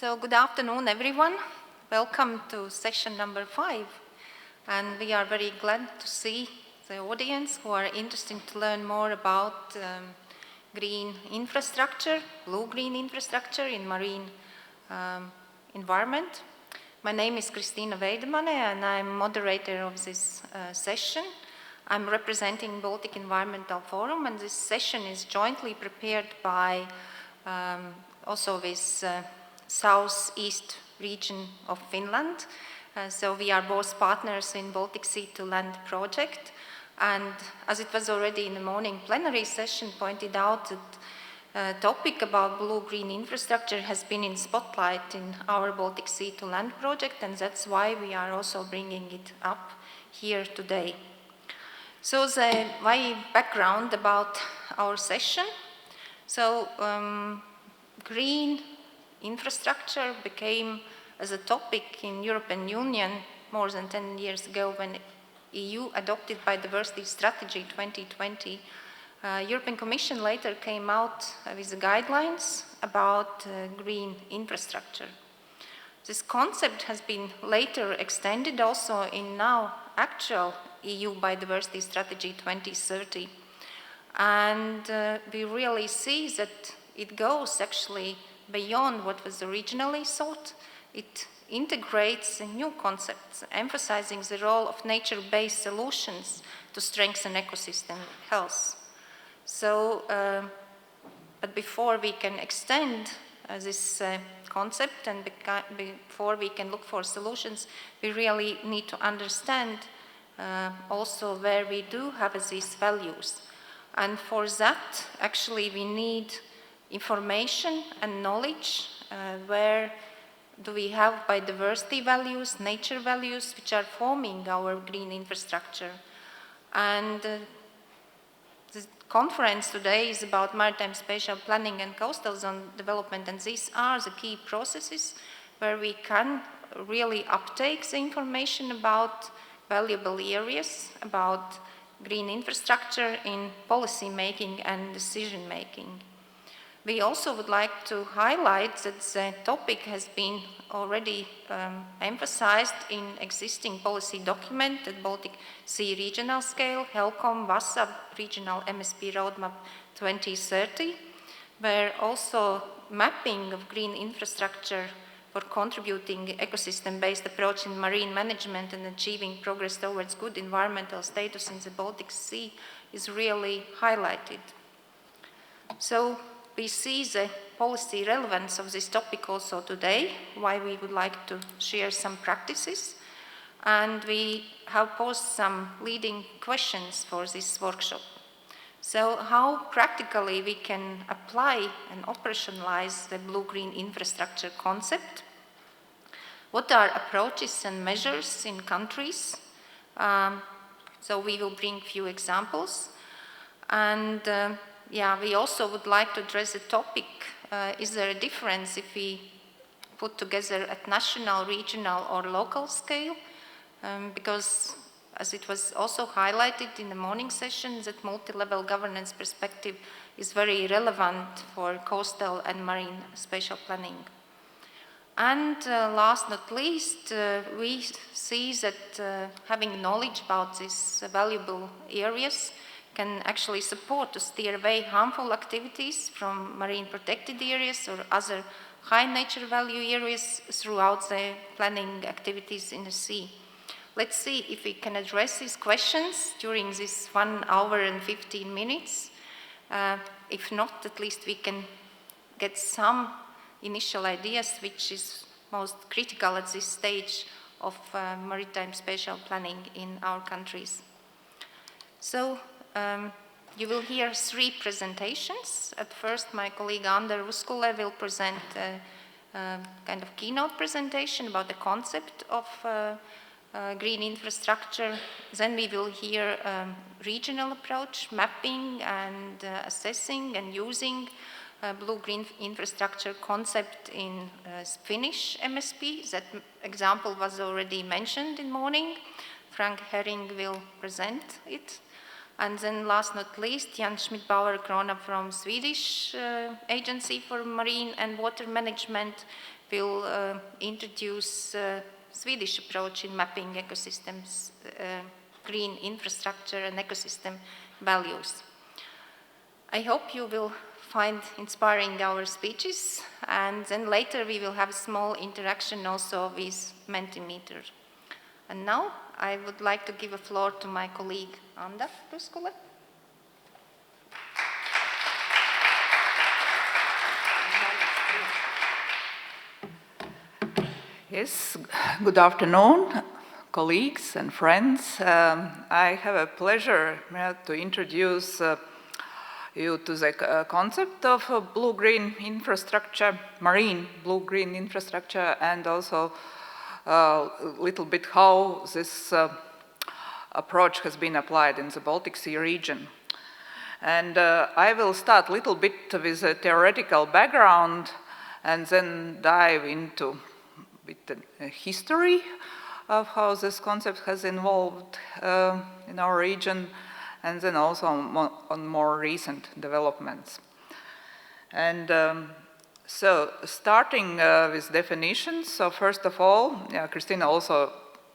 So good afternoon, everyone. Welcome to session number 5. And we are very glad to see the audience who are interested to learn more about green infrastructure, blue-green infrastructure in marine environment. My name is Kristina Veidemane and I'm moderator of this session. I'm representing Baltic Environmental Forum, and this session is jointly prepared by also with southeast region of Finland. So we are both partners in Baltic Sea to Land project. And as it was already in the morning plenary session pointed out, that topic about blue-green infrastructure has been in spotlight in our Baltic Sea to Land project, and that's why we are also bringing it up here today. So my background about our session. So green infrastructure became as a topic in European Union more than 10 years ago when EU adopted Biodiversity Strategy 2020. European Commission later came out with the guidelines about green infrastructure. This concept has been later extended also in now actual EU Biodiversity Strategy 2030. And we really see that it goes actually beyond what was originally thought. It integrates new concepts, emphasizing the role of nature-based solutions to strengthen ecosystem health. So, but before we can extend this concept and before we can look for solutions, we really need to understand also where we do have these values. And for that, actually, we need information and knowledge. Where do we have biodiversity values, nature values, which are forming our green infrastructure? And the conference today is about maritime spatial planning and coastal zone development, and these are the key processes where we can really uptake the information about valuable areas, about green infrastructure in policy making and decision making. We also would like to highlight that the topic has been already emphasized in existing policy document at Baltic Sea regional scale, HELCOM-VASAB Regional MSP Roadmap 2030, where also mapping of green infrastructure for contributing ecosystem-based approach in marine management and achieving progress towards good environmental status in the Baltic Sea is really highlighted. So we see the policy relevance of this topic also today, why we would like to share some practices. And we have posed some leading questions for this workshop. So how practically we can apply and operationalize the blue-green infrastructure concept? What are approaches and measures in countries? So we will bring few examples. And we also would like to address the topic, is there a difference if we put together at national, regional or local scale? Because as it was also highlighted in the morning session, that multi-level governance perspective is very relevant for coastal and marine spatial planning. And last not least, we see that having knowledge about these valuable areas can actually support to steer away harmful activities from marine protected areas or other high nature value areas throughout the planning activities in the sea. Let's see if we can address these questions during this 1 hour and 15 minutes. If not, at least we can get some initial ideas, which is most critical at this stage of maritime spatial planning in our countries. So you will hear 3 presentations. At first, my colleague Ander Uskule will present a kind of keynote presentation about the concept of green infrastructure. Then we will hear regional approach, mapping and assessing and using blue-green infrastructure concept in Finnish MSP. That example was already mentioned in morning. Frank Herring will present it. And then last not least, Jan Schmidt-Bauer-Krona from Swedish Agency for Marine and Water Management will introduce Swedish approach in mapping ecosystems, green infrastructure and ecosystem values. I hope you will find inspiring our speeches, and then later we will have a small interaction also with Mentimeter. And now I would like to give a floor to my colleague Anda Ruskula. Yes, good afternoon, colleagues and friends. I have a pleasure to introduce you to the concept of blue-green infrastructure, marine blue-green infrastructure, and also a little bit how this approach has been applied in the Baltic Sea region. And I will start a little bit with a theoretical background and then dive into the history of how this concept has evolved in our region, and then also on more recent developments. And so starting with definitions, so first of all, Christina also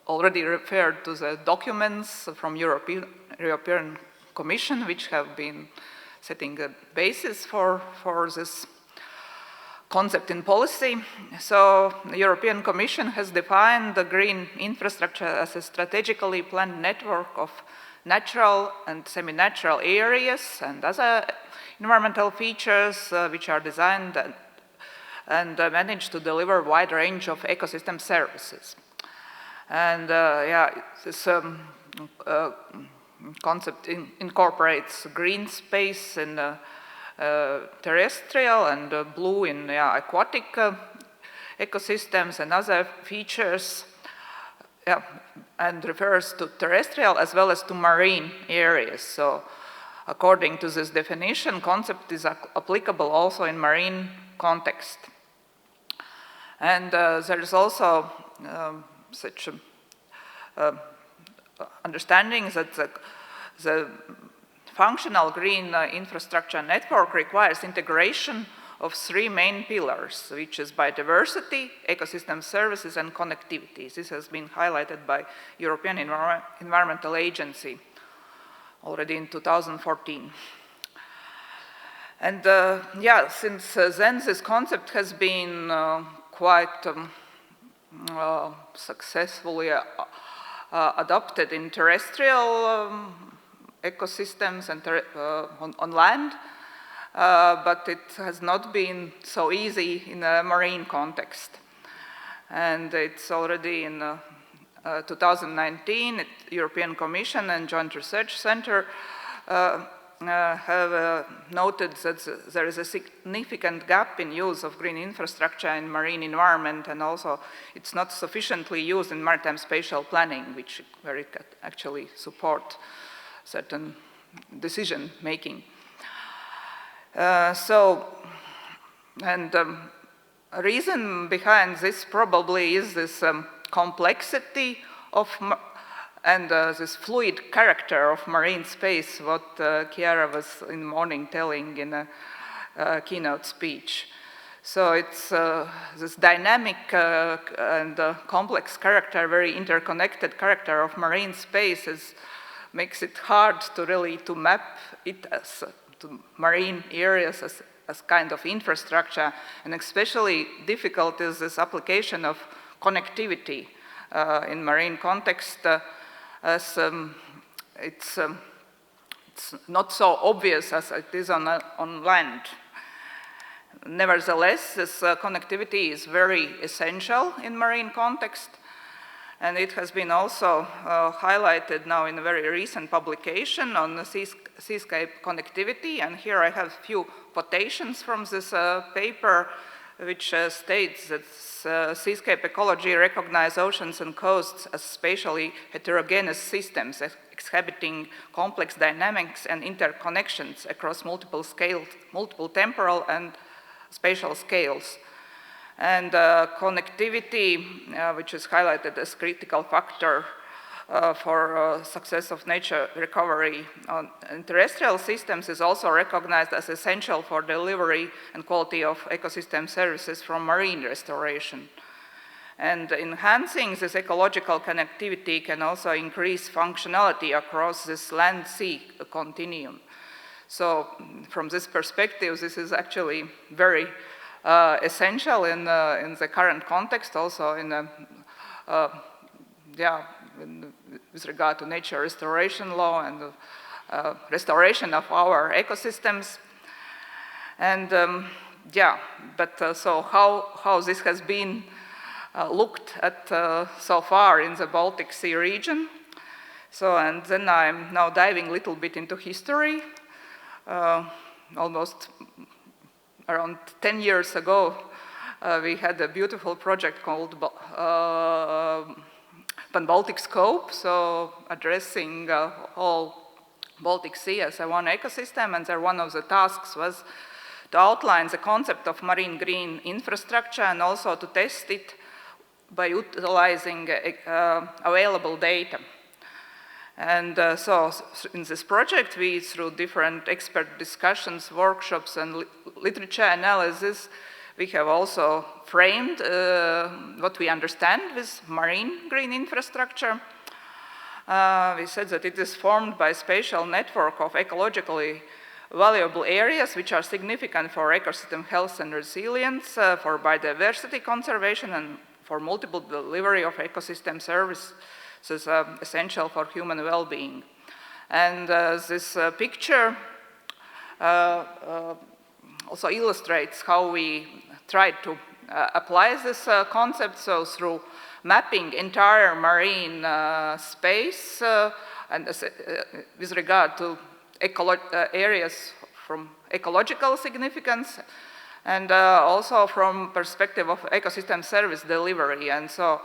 already referred to the documents from European Commission, which have been setting a basis for this concept in policy. So the European Commission has defined the green infrastructure as a strategically planned network of natural and semi-natural areas and other environmental features which are designed and managed to deliver a wide range of ecosystem services. And this concept incorporates green space in terrestrial and blue in aquatic ecosystems and other features, and refers to terrestrial as well as to marine areas. So according to this definition, concept is applicable also in marine context. And there is also such understanding that the functional green infrastructure network requires integration of three main pillars, which is biodiversity, ecosystem services, and connectivity. This has been highlighted by European Environmental Agency already in 2014. And since then this concept has been quite successfully adopted in terrestrial ecosystems and on land, but it has not been so easy in a marine context. And it's already in 2019, European Commission and Joint Research Center have noted that there is a significant gap in use of green infrastructure in marine environment, and also it's not sufficiently used in maritime spatial planning, which very actually support certain decision making. A reason behind this probably is this complexity of and this fluid character of marine space, what Chiara was in the morning telling in a keynote speech. So it's this dynamic and complex character, very interconnected character of marine spaces makes it hard to really to map it as to marine areas as kind of infrastructure, and especially difficult is this application of connectivity in marine context, as it's not so obvious as it is on land. Nevertheless, this connectivity is very essential in marine context, and it has been also highlighted now in a very recent publication on the seascape connectivity, and here I have a few quotations from this paper, which states that seascape ecology recognizes oceans and coasts as spatially heterogeneous systems exhibiting complex dynamics and interconnections across multiple scales, multiple temporal and spatial scales. And connectivity, which is highlighted as critical factor for success of nature recovery in terrestrial systems is also recognized as essential for delivery and quality of ecosystem services from marine restoration. And enhancing this ecological connectivity can also increase functionality across this land-sea continuum. So from this perspective, this is actually very essential in the current context, also in with regard to nature restoration law and restoration of our ecosystems. And so how this has been looked at so far in the Baltic Sea region. So, and then I'm now diving a little bit into history. Almost around 10 years ago, we had a beautiful project called Pan-Baltic Scope, so addressing whole Baltic Sea as a one ecosystem, and there one of the tasks was to outline the concept of marine green infrastructure and also to test it by utilizing available data. And so in this project, we, through different expert discussions, workshops, and literature analysis, we have also framed what we understand with marine green infrastructure. We said that it is formed by a spatial network of ecologically valuable areas which are significant for ecosystem health and resilience, for biodiversity conservation, and for multiple delivery of ecosystem services essential for human well-being. And this picture also illustrates how we tried to apply this concept, so through mapping entire marine space and with regard to areas from ecological significance, and also from perspective of ecosystem service delivery. And so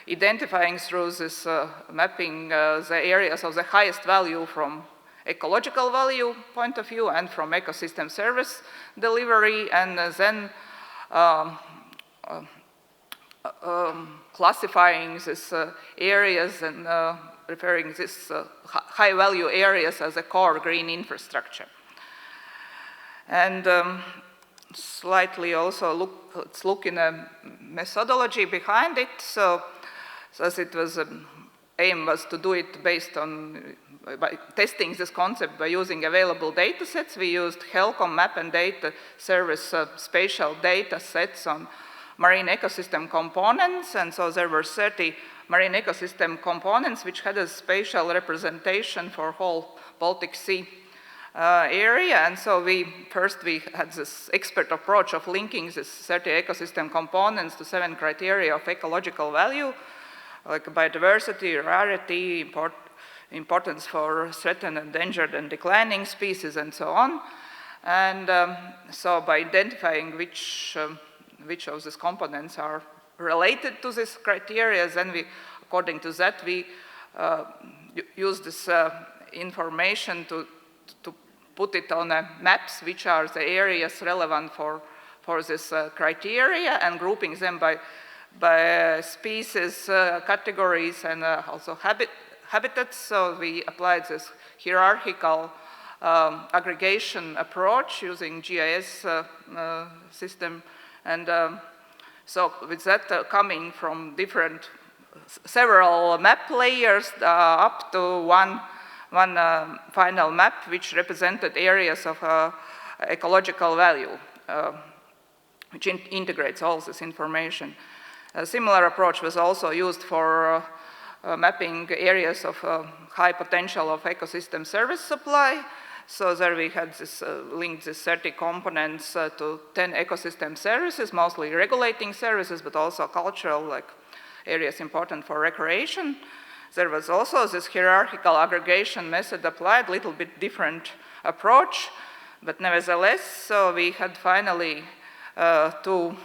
identifying through this mapping the areas of the highest value from ecological value point of view and from ecosystem service delivery, and then classifying these areas and referring these high value areas as a core green infrastructure. And slightly also let's look in a methodology behind it. So as it was, aim was to do it based on, by testing this concept by using available data sets. We used HELCOM map and data service spatial data sets on marine ecosystem components, and so there were 30 marine ecosystem components which had a spatial representation for whole Baltic Sea area. And so we had this expert approach of linking these 30 ecosystem components to 7 criteria of ecological value, like biodiversity, rarity, importance for threatened, endangered, and declining species, and so on. And so by identifying which of these components are related to these criteria, then we, according to that, we use this information to put it on maps, which are the areas relevant for this criteria, and grouping them by species, categories, and also habitats. So we applied this hierarchical aggregation approach using GIS system. And so with that coming from several map layers up to one final map which represented areas of ecological value, which integrates all this information. A similar approach was also used for mapping areas of high potential of ecosystem service supply. So there we had this linked these 30 components to 10 ecosystem services, mostly regulating services, but also cultural, like areas important for recreation. There was also this hierarchical aggregation method applied, little bit different approach, but nevertheless, so we had finally two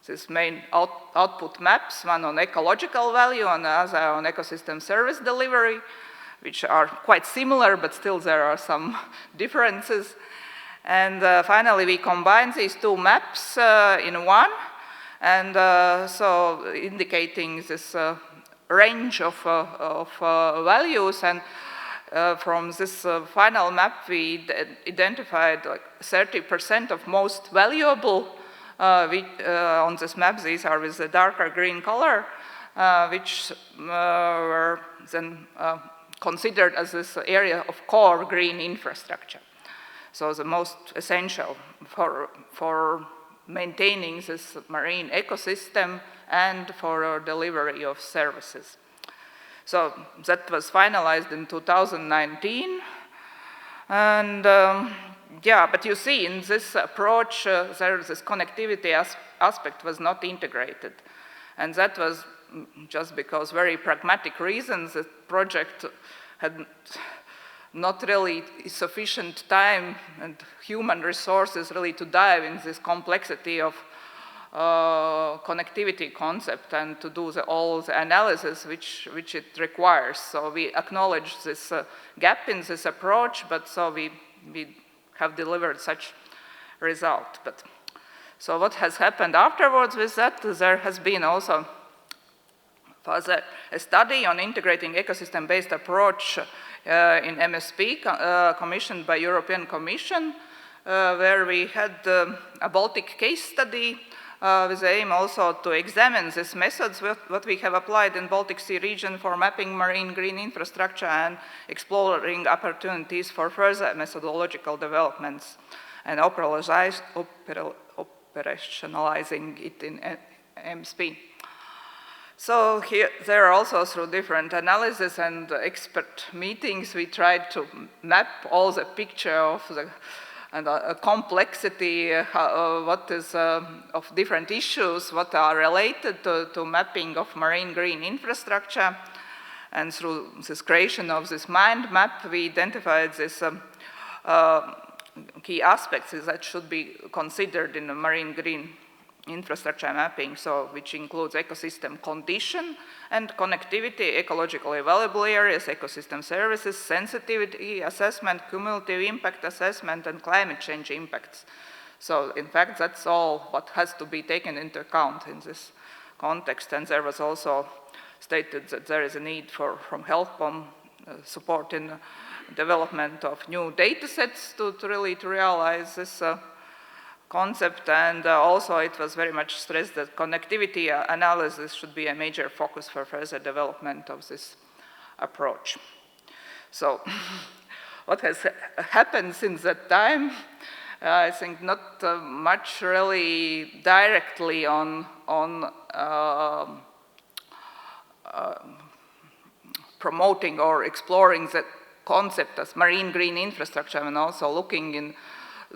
these main output maps, one on ecological value and the other on ecosystem service delivery, which are quite similar, but still there are some differences. And finally, we combined these two maps in one, and so indicating this range of values, and from this final map we identified like 30% of most valuable on this map. These are with the darker green color, which were then considered as this area of core green infrastructure. So the most essential for maintaining this marine ecosystem and for delivery of services. So that was finalized in 2019. And yeah, but you see in this approach, this connectivity aspect was not integrated. And that was just because very pragmatic reasons. The project had not really sufficient time and human resources really to dive in this complexity of connectivity concept and to do all the analysis which it requires. So we acknowledge this gap in this approach, but so we have delivered such result. But so what has happened afterwards with that? There has been also further a study on integrating ecosystem-based approach in MSP commissioned by European Commission, where we had a Baltic case study with the aim also to examine these methods, what we have applied in Baltic Sea region for mapping marine green infrastructure and exploring opportunities for further methodological developments and operationalizing it in MSP. So here, there are also through different analysis and expert meetings, we tried to map all the picture of the complexity, what is of different issues, what are related to mapping of marine green infrastructure. And through this creation of this mind map, we identified these key aspects that should be considered in the marine green infrastructure mapping, so which includes ecosystem condition and connectivity, ecologically valuable areas, ecosystem services, sensitivity assessment, cumulative impact assessment, and climate change impacts. So in fact, that's all what has to be taken into account in this context. And there was also stated that there is a need from HELCOM support in development of new data sets to realize this concept, and also it was very much stressed that connectivity analysis should be a major focus for further development of this approach. So what has happened since that time? I think not much really directly on promoting or exploring the concept as marine green infrastructure, and also looking in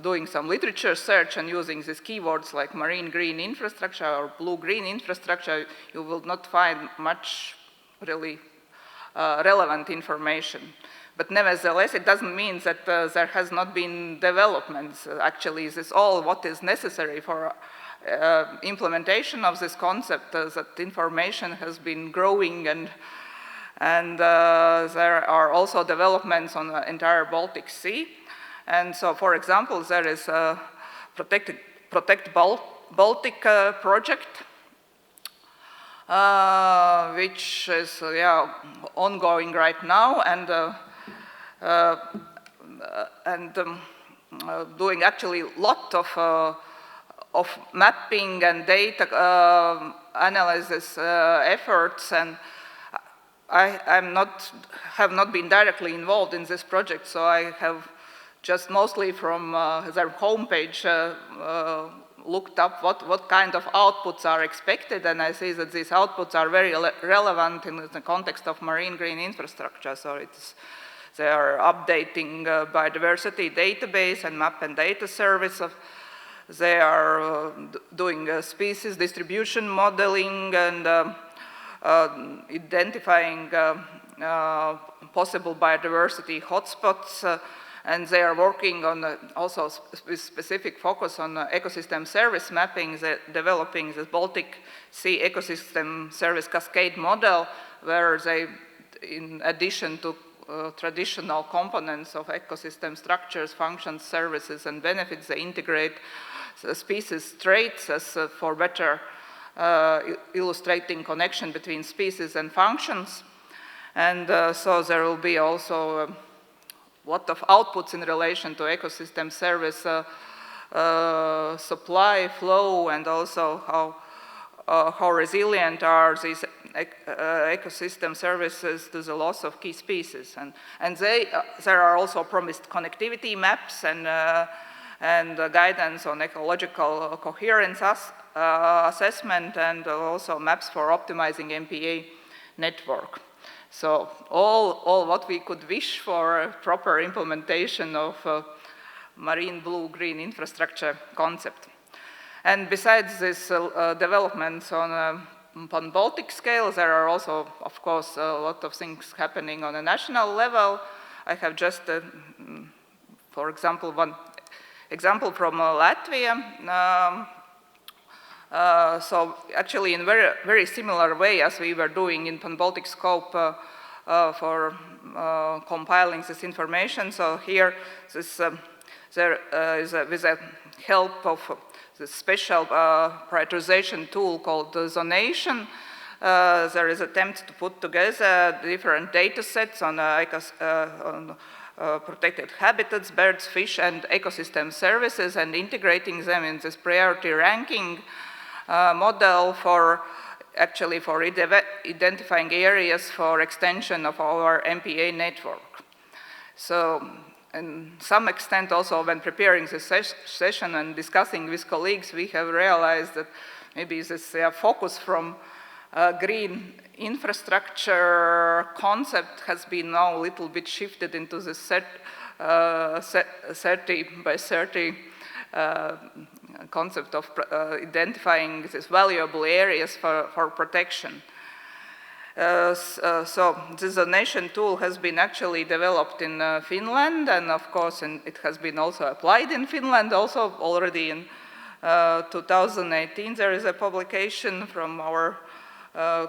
doing some literature search and using these keywords like marine green infrastructure or blue-green infrastructure, you will not find much really relevant information. But nevertheless, it doesn't mean that there has not been developments. Actually, this is all what is necessary for implementation of this concept, that information has been growing, and there are also developments on the entire Baltic Sea. And so, for example, there is a Protect Baltic project, which is ongoing right now, and doing actually a lot of mapping and data analysis efforts. And I have not been directly involved in this project, so I have just mostly from their homepage looked up what kind of outputs are expected, and I see that these outputs are very relevant in the context of marine green infrastructure. So they are updating biodiversity database and map and data service. They are doing species distribution modeling and identifying possible biodiversity hotspots. And they are working on also with specific focus on ecosystem service mapping, developing the Baltic Sea ecosystem service cascade model, where they, in addition to traditional components of ecosystem structures, functions, services, and benefits, they integrate the species traits as for better illustrating connection between species and functions. And so there will be also a lot of outputs in relation to ecosystem service supply, flow, and also how resilient are these ecosystem services to the loss of key species. And there are also promised connectivity maps and guidance on ecological coherence assessment, and also maps for optimizing MPA network. So all what we could wish for a proper implementation of marine blue-green infrastructure concept. And besides these developments on Baltic scale, there are also, of course, a lot of things happening on a national level. I have just, for example, one example from Latvia. So actually in very similar way as we were doing in Pan-Baltic scope for compiling this information. So here there is with the help of the special prioritization tool called zonation, there is an attempt to put together different data sets on protected habitats, birds, fish, and ecosystem services, and integrating them in this priority ranking model for identifying areas for extension of our MPA network. So, in some extent also when preparing this session and discussing with colleagues, we have realized that maybe this focus from green infrastructure concept has been now a little bit shifted into the 30 by 30 concept of identifying these valuable areas for protection. So this zonation tool has been actually developed in Finland, and of course it has been also applied in Finland also already in 2018. There is a publication from our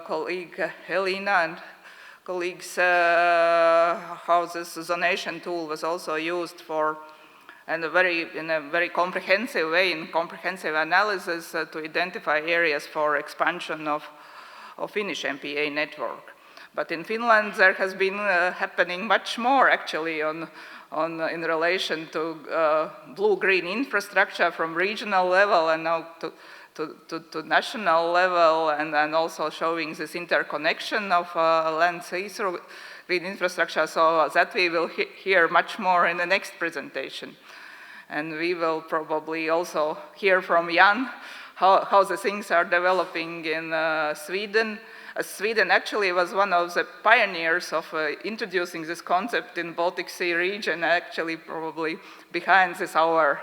colleague Helena and colleagues how this zonation tool was also used for in a very comprehensive way, in comprehensive analysis to identify areas for expansion of Finnish MPA network. But in Finland there has been happening much more actually in relation to blue-green infrastructure from regional level and now to national level, and also showing this interconnection of land sea through green infrastructure, so that we will hear much more in the next presentation. And we will probably also hear from Jan how the things are developing in Sweden. Sweden actually was one of the pioneers of introducing this concept in Baltic Sea region, actually probably behind this our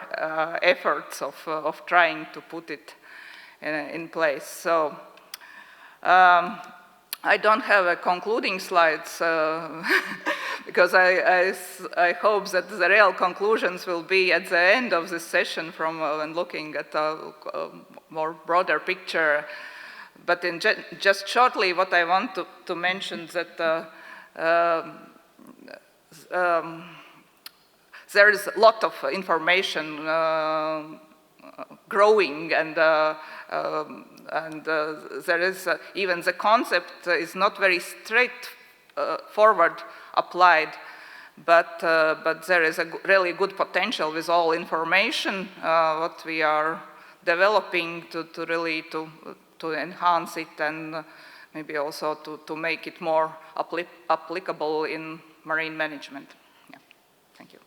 efforts of trying to put it in place. So I don't have a concluding slides because I hope that the real conclusions will be at the end of this session from when looking at a more broader picture. But in just shortly, what I want to mention that there is a lot of information growing, and there is even the concept is not very straightforward applied, but there is a really good potential with all information what we are developing to really enhance it, and maybe also to make it more applicable in marine management. Yeah. Thank you.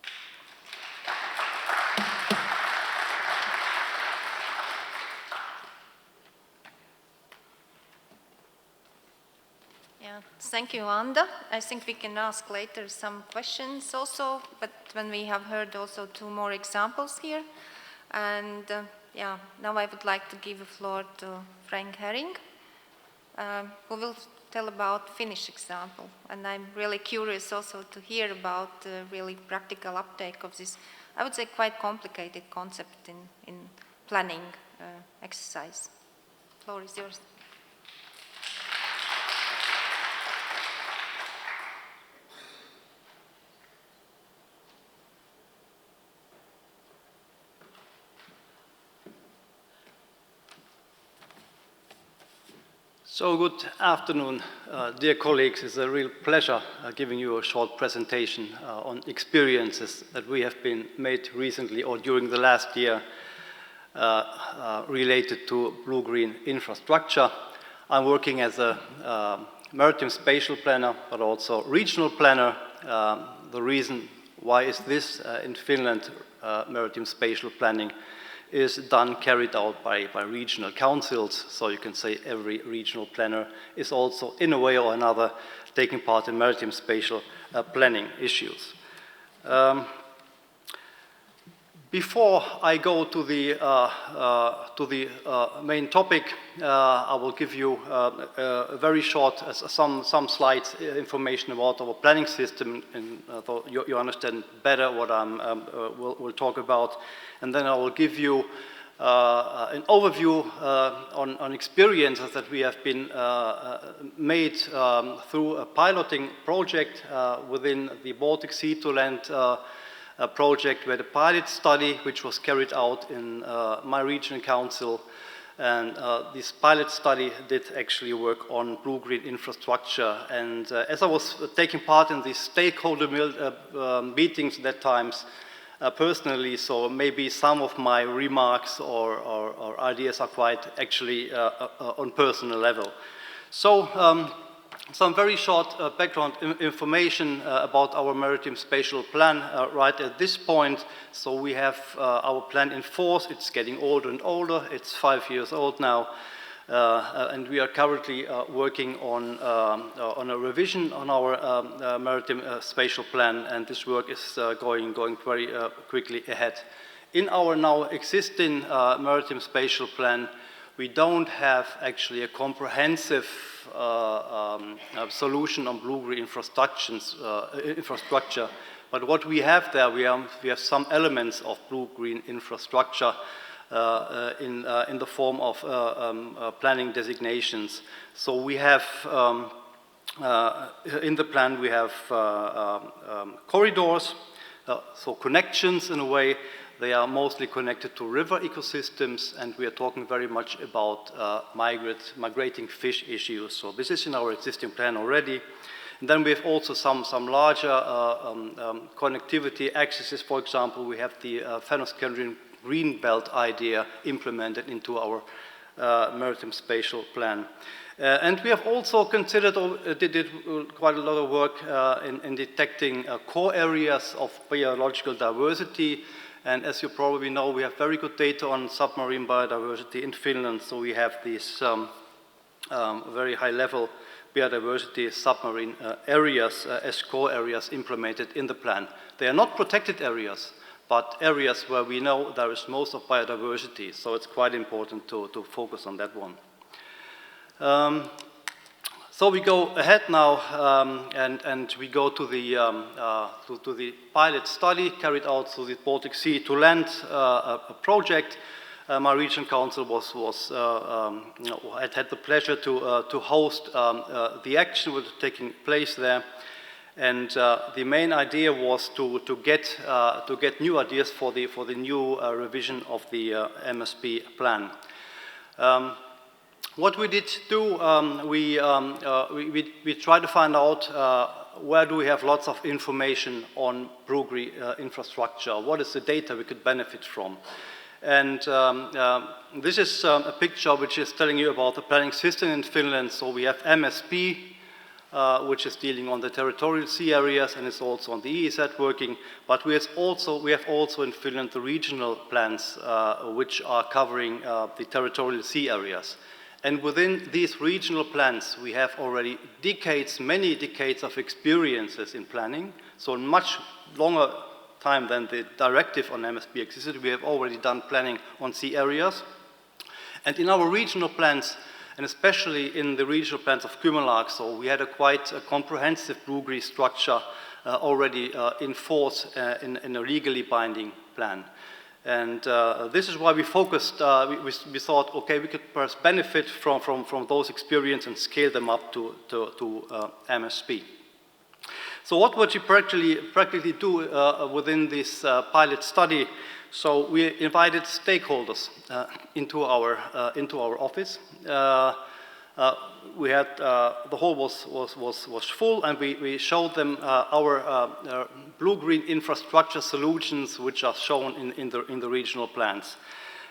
Yeah, thank you, Anda. I think we can ask later some questions also, but when we have heard also 2 more examples here. And yeah, now I would like to give the floor to Frank Herring, who will tell about Finnish example. And I'm really curious also to hear about the really practical uptake of this, I would say, quite complicated concept in planning exercise. The floor is yours. So good afternoon, dear colleagues. It's a real pleasure giving you a short presentation on experiences that we have been made recently or during the last year related to blue-green infrastructure. I'm working as a maritime spatial planner, but also regional planner. The reason why is this in Finland, maritime spatial planning is carried out by regional councils, so you can say every regional planner is also, in a way or another, taking part in maritime spatial planning issues. Before I go to the main topic, I will give you a very short, some slides, information about our planning system, and so you understand better what we'll talk about. And then I will give you an overview on experiences that we have been made through a piloting project within the Baltic Sea to land project, where the pilot study, which was carried out in my regional council, and this pilot study did actually work on blue-green infrastructure. And as I was taking part in these stakeholder meetings at that times, personally, so maybe some of my remarks or ideas are quite actually on personal level. So some very short background information about our maritime spatial plan right at this point. So we have our plan in force. It's getting older and older. It's 5 years old now. And we are currently working on a revision on our maritime spatial plan, and this work is going very quickly ahead. In our now existing maritime spatial plan, we don't have actually a comprehensive solution on blue-green infrastructure, but what we have there, we have some elements of blue-green infrastructure in the form of planning designations. So we have, in the plan, we have corridors, so connections in a way. They are mostly connected to river ecosystems, and we are talking very much about migrating fish issues. So this is in our existing plan already. And then we have also some larger connectivity accesses. For example, we have the Fennoscandian green belt idea implemented into our maritime spatial plan. And we have also considered, or did quite a lot of work in detecting core areas of biological diversity. And as you probably know, we have very good data on submarine biodiversity in Finland. So we have these very high level biodiversity submarine areas as core areas implemented in the plan. They are not protected areas, but areas where we know there is most of biodiversity. So it's quite important to focus on that one. So we go ahead now and we go to the pilot study carried out through the Baltic Sea to land project. My regional council had the pleasure to host the action which was taking place there, and the main idea was to get new ideas for the new revision of the MSP plan. What we did do, we tried to find out where do we have lots of information on blue-green infrastructure. What is the data we could benefit from? And this is a picture which is telling you about the planning system in Finland. So we have MSP, which is dealing on the territorial sea areas, and it's also on the EEZ working. But we have also in Finland the regional plans, which are covering the territorial sea areas. And within these regional plans, we have already many decades of experiences in planning. So much longer time than the directive on MSP existed, we have already done planning on sea areas. And in our regional plans, and especially in the regional plans of Kymenlaakso, so we had a quite comprehensive blue-green structure already in force in a legally binding plan. And this is why we focused, we thought, okay, we could perhaps benefit from those experiences and scale them up to MSP. So what would you practically do within this pilot study? So we invited stakeholders into our office. we had the hall was full, and we showed them our blue-green infrastructure solutions, which are shown in the regional plans.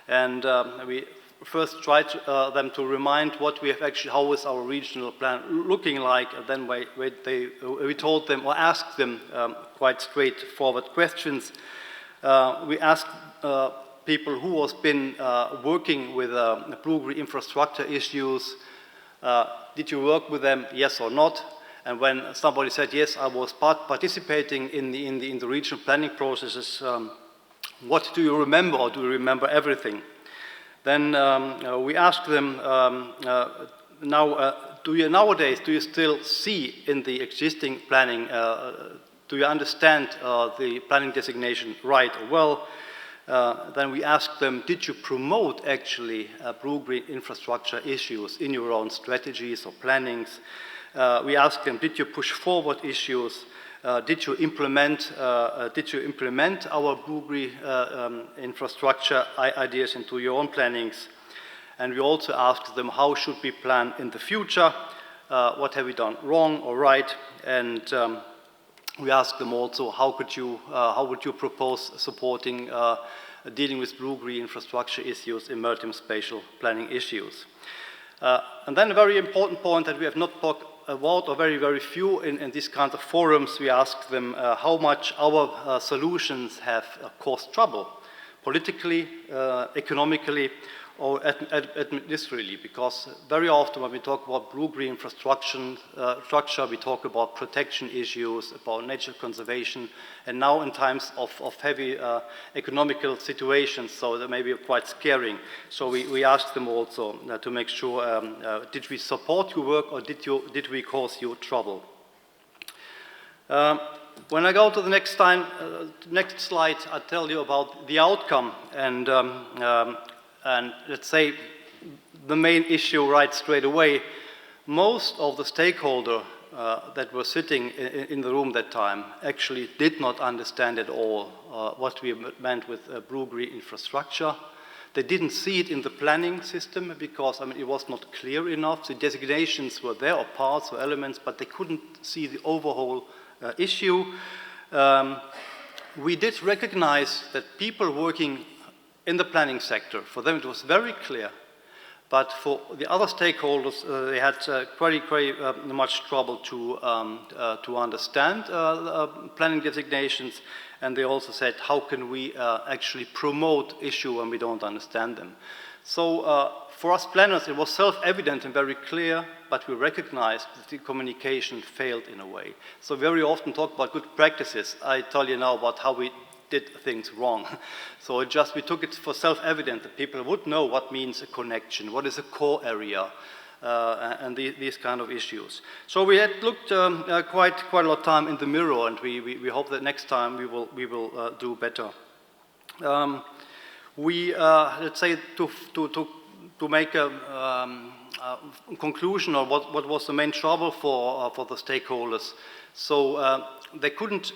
And we first tried them to remind what we have actually, how is our regional plan looking like, and then we told them or asked them quite straightforward questions. We asked people who has been working with blue-green infrastructure issues, did you work with them, yes or not? And when somebody said, yes, I was participating in the regional planning processes, what do you remember, or do you remember everything? Then we asked them, nowadays, do you still see in the existing planning, do you understand the planning designation right or well? Then we asked them, did you promote actually blue-green infrastructure issues in your own strategies or plannings? We asked them, did you push forward issues? Did you implement our blue-green infrastructure ideas into your own plannings? And we also asked them, how should we plan in the future? What have we done wrong or right? And we asked them also, how would you propose supporting dealing with blue-green infrastructure issues in maritime spatial planning issues? And then a very important point that we have not talked about, or very, very few in these kinds of forums, we asked them how much our solutions have caused trouble, politically, economically, or administratively, because very often when we talk about blue-green infrastructure, we talk about protection issues, about nature conservation, and now in times of heavy economical situations, so that may be quite scaring. So we asked them also to make sure, did we support your work, or did we cause you trouble? When I go to the next slide, I'll tell you about the outcome, and let's say the main issue right straight away. Most of the stakeholders that were sitting in the room that time actually did not understand at all what we meant with blue-green infrastructure. They didn't see it in the planning system because it was not clear enough. The designations were there, or parts or elements, but they couldn't see the overall issue. We did recognize that people working in the planning sector, for them it was very clear, but for the other stakeholders, they had very much trouble to understand planning designations, and they also said, how can we actually promote issues when we don't understand them? So for us planners, it was self-evident and very clear, but we recognized that the communication failed in a way. So very often talk about good practices. I tell you now about how we did things wrong. So we took it for self-evident that people would know what means a connection, what is a core area, and these kind of issues. So we had looked quite a lot of time in the mirror, and we hope that next time we will do better. Let's say to make a conclusion of what was the main trouble for the stakeholders. So they couldn't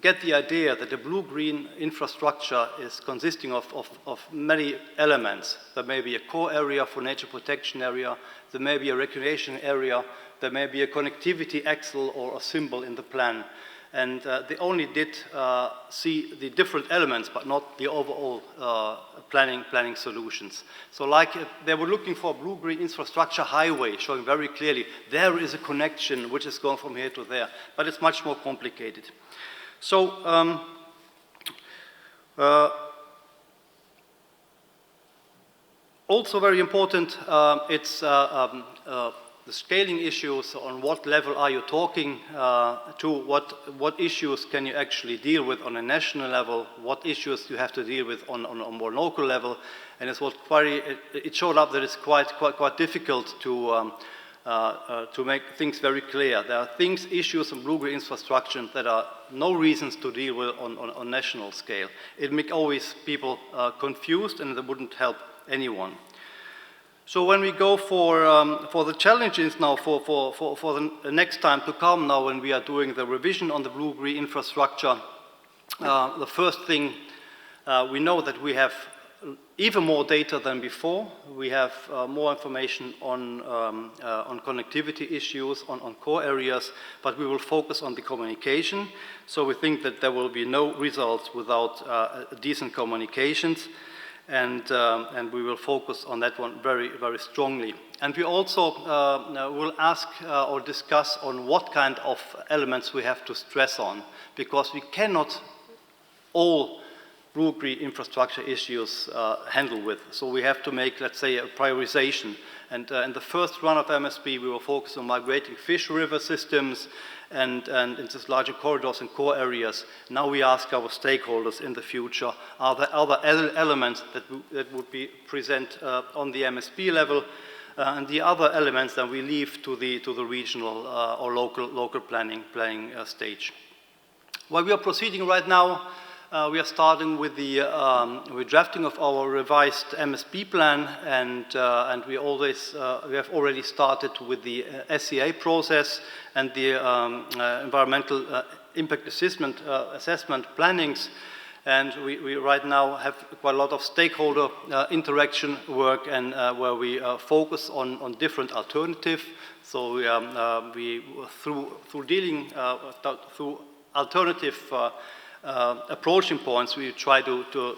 get the idea that the blue-green infrastructure is consisting of many elements. There may be a core area for nature protection area, there may be a recreation area, there may be a connectivity axle or a symbol in the plan. And they only did see the different elements, but not the overall planning solutions. So like they were looking for a blue-green infrastructure highway, showing very clearly there is a connection which is going from here to there, but it's much more complicated. So also very important, it's the scaling issues. On what level are you talking to? What issues can you actually deal with on a national level? What issues you have to deal with on a more local level? And it showed up that it's quite difficult to make things very clear. There are issues in blue-green infrastructure that are no reasons to deal with on national scale. It make always people confused, and it wouldn't help anyone. So when we go for the challenges now for the next time to come, now when we are doing the revision on the blue-green infrastructure, the first thing we know that we have even more data than before. We have more information on connectivity issues, on core areas, but we will focus on the communication. So we think that there will be no results without decent communications, and we will focus on that one very, very strongly. And we also will ask or discuss on what kind of elements we have to stress on, because we cannot all blue-green infrastructure issues handle with. So we have to make, let's say, a prioritization. And in the first run of MSP, we will focus on migrating fish river systems and into larger corridors and core areas. Now we ask our stakeholders in the future, are there other elements that would be present on the MSP level, and the other elements that we leave to the regional or local planning stage. While we are proceeding right now, we are starting with the drafting of our revised MSP plan, and we have already started with the SEA process and the environmental impact assessment plannings. And we right now have quite a lot of stakeholder interaction work, and where we focus on different alternatives. So through dealing through alternative approaching points, we try to,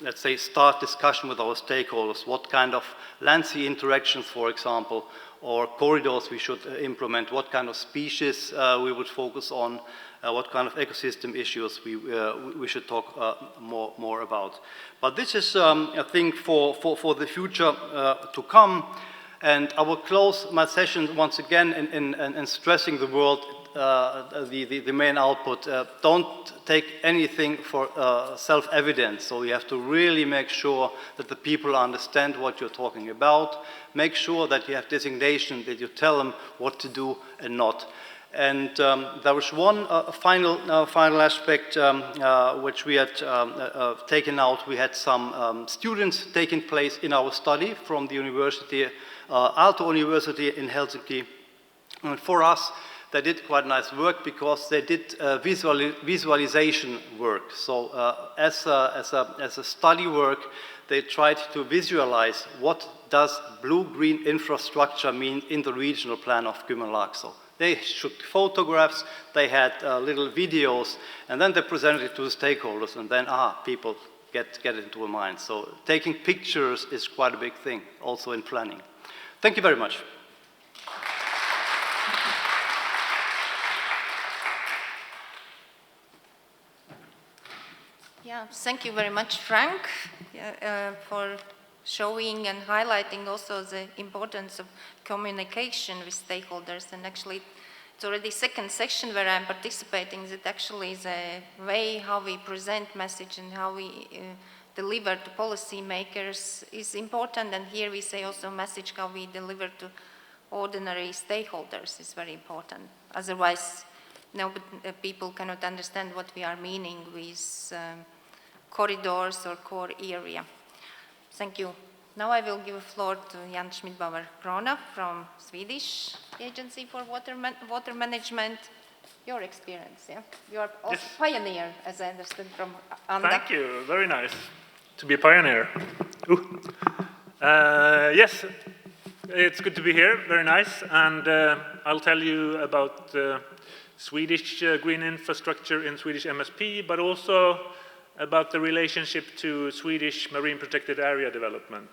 let's say, start discussion with our stakeholders. What kind of land sea interactions, for example, or corridors we should implement, what kind of species we would focus on, what kind of ecosystem issues we should talk more about. But this is a thing for the future to come. And I will close my session once again in stressing the world, the main output. Don't take anything for self-evident. So you have to really make sure that the people understand what you're talking about. Make sure that you have designation, that you tell them what to do and not. And there was one final aspect which we had taken out. We had some students taking place in our study from the university, Aalto University in Helsinki. And for us, they did quite nice work because they did visualization work. So as a study work, they tried to visualize what does blue-green infrastructure mean in the regional plan of Kymenlaakso. They took photographs, they had little videos, and then they presented it to the stakeholders, and then, people get it into their mind. So taking pictures is quite a big thing, also in planning. Thank you very much. Yeah, thank you very much, Frank, for showing and highlighting also the importance of communication with stakeholders. And actually, it's already second section where I'm participating, that actually the way how we present message and how we deliver to policymakers is important. And here we say also message how we deliver to ordinary stakeholders is very important. Otherwise, people cannot understand what we are meaning with corridors or core area. Thank you. Now I will give the floor to Jan Schmidbauer-Krona from Swedish Agency for Water Management. Your experience, yeah? You are also pioneer, as I understood from Anda. Thank you. Very nice to be a pioneer. Yes, it's good to be here. Very nice. And I'll tell you about Swedish green infrastructure in Swedish MSP, but also about the relationship to Swedish marine protected area development.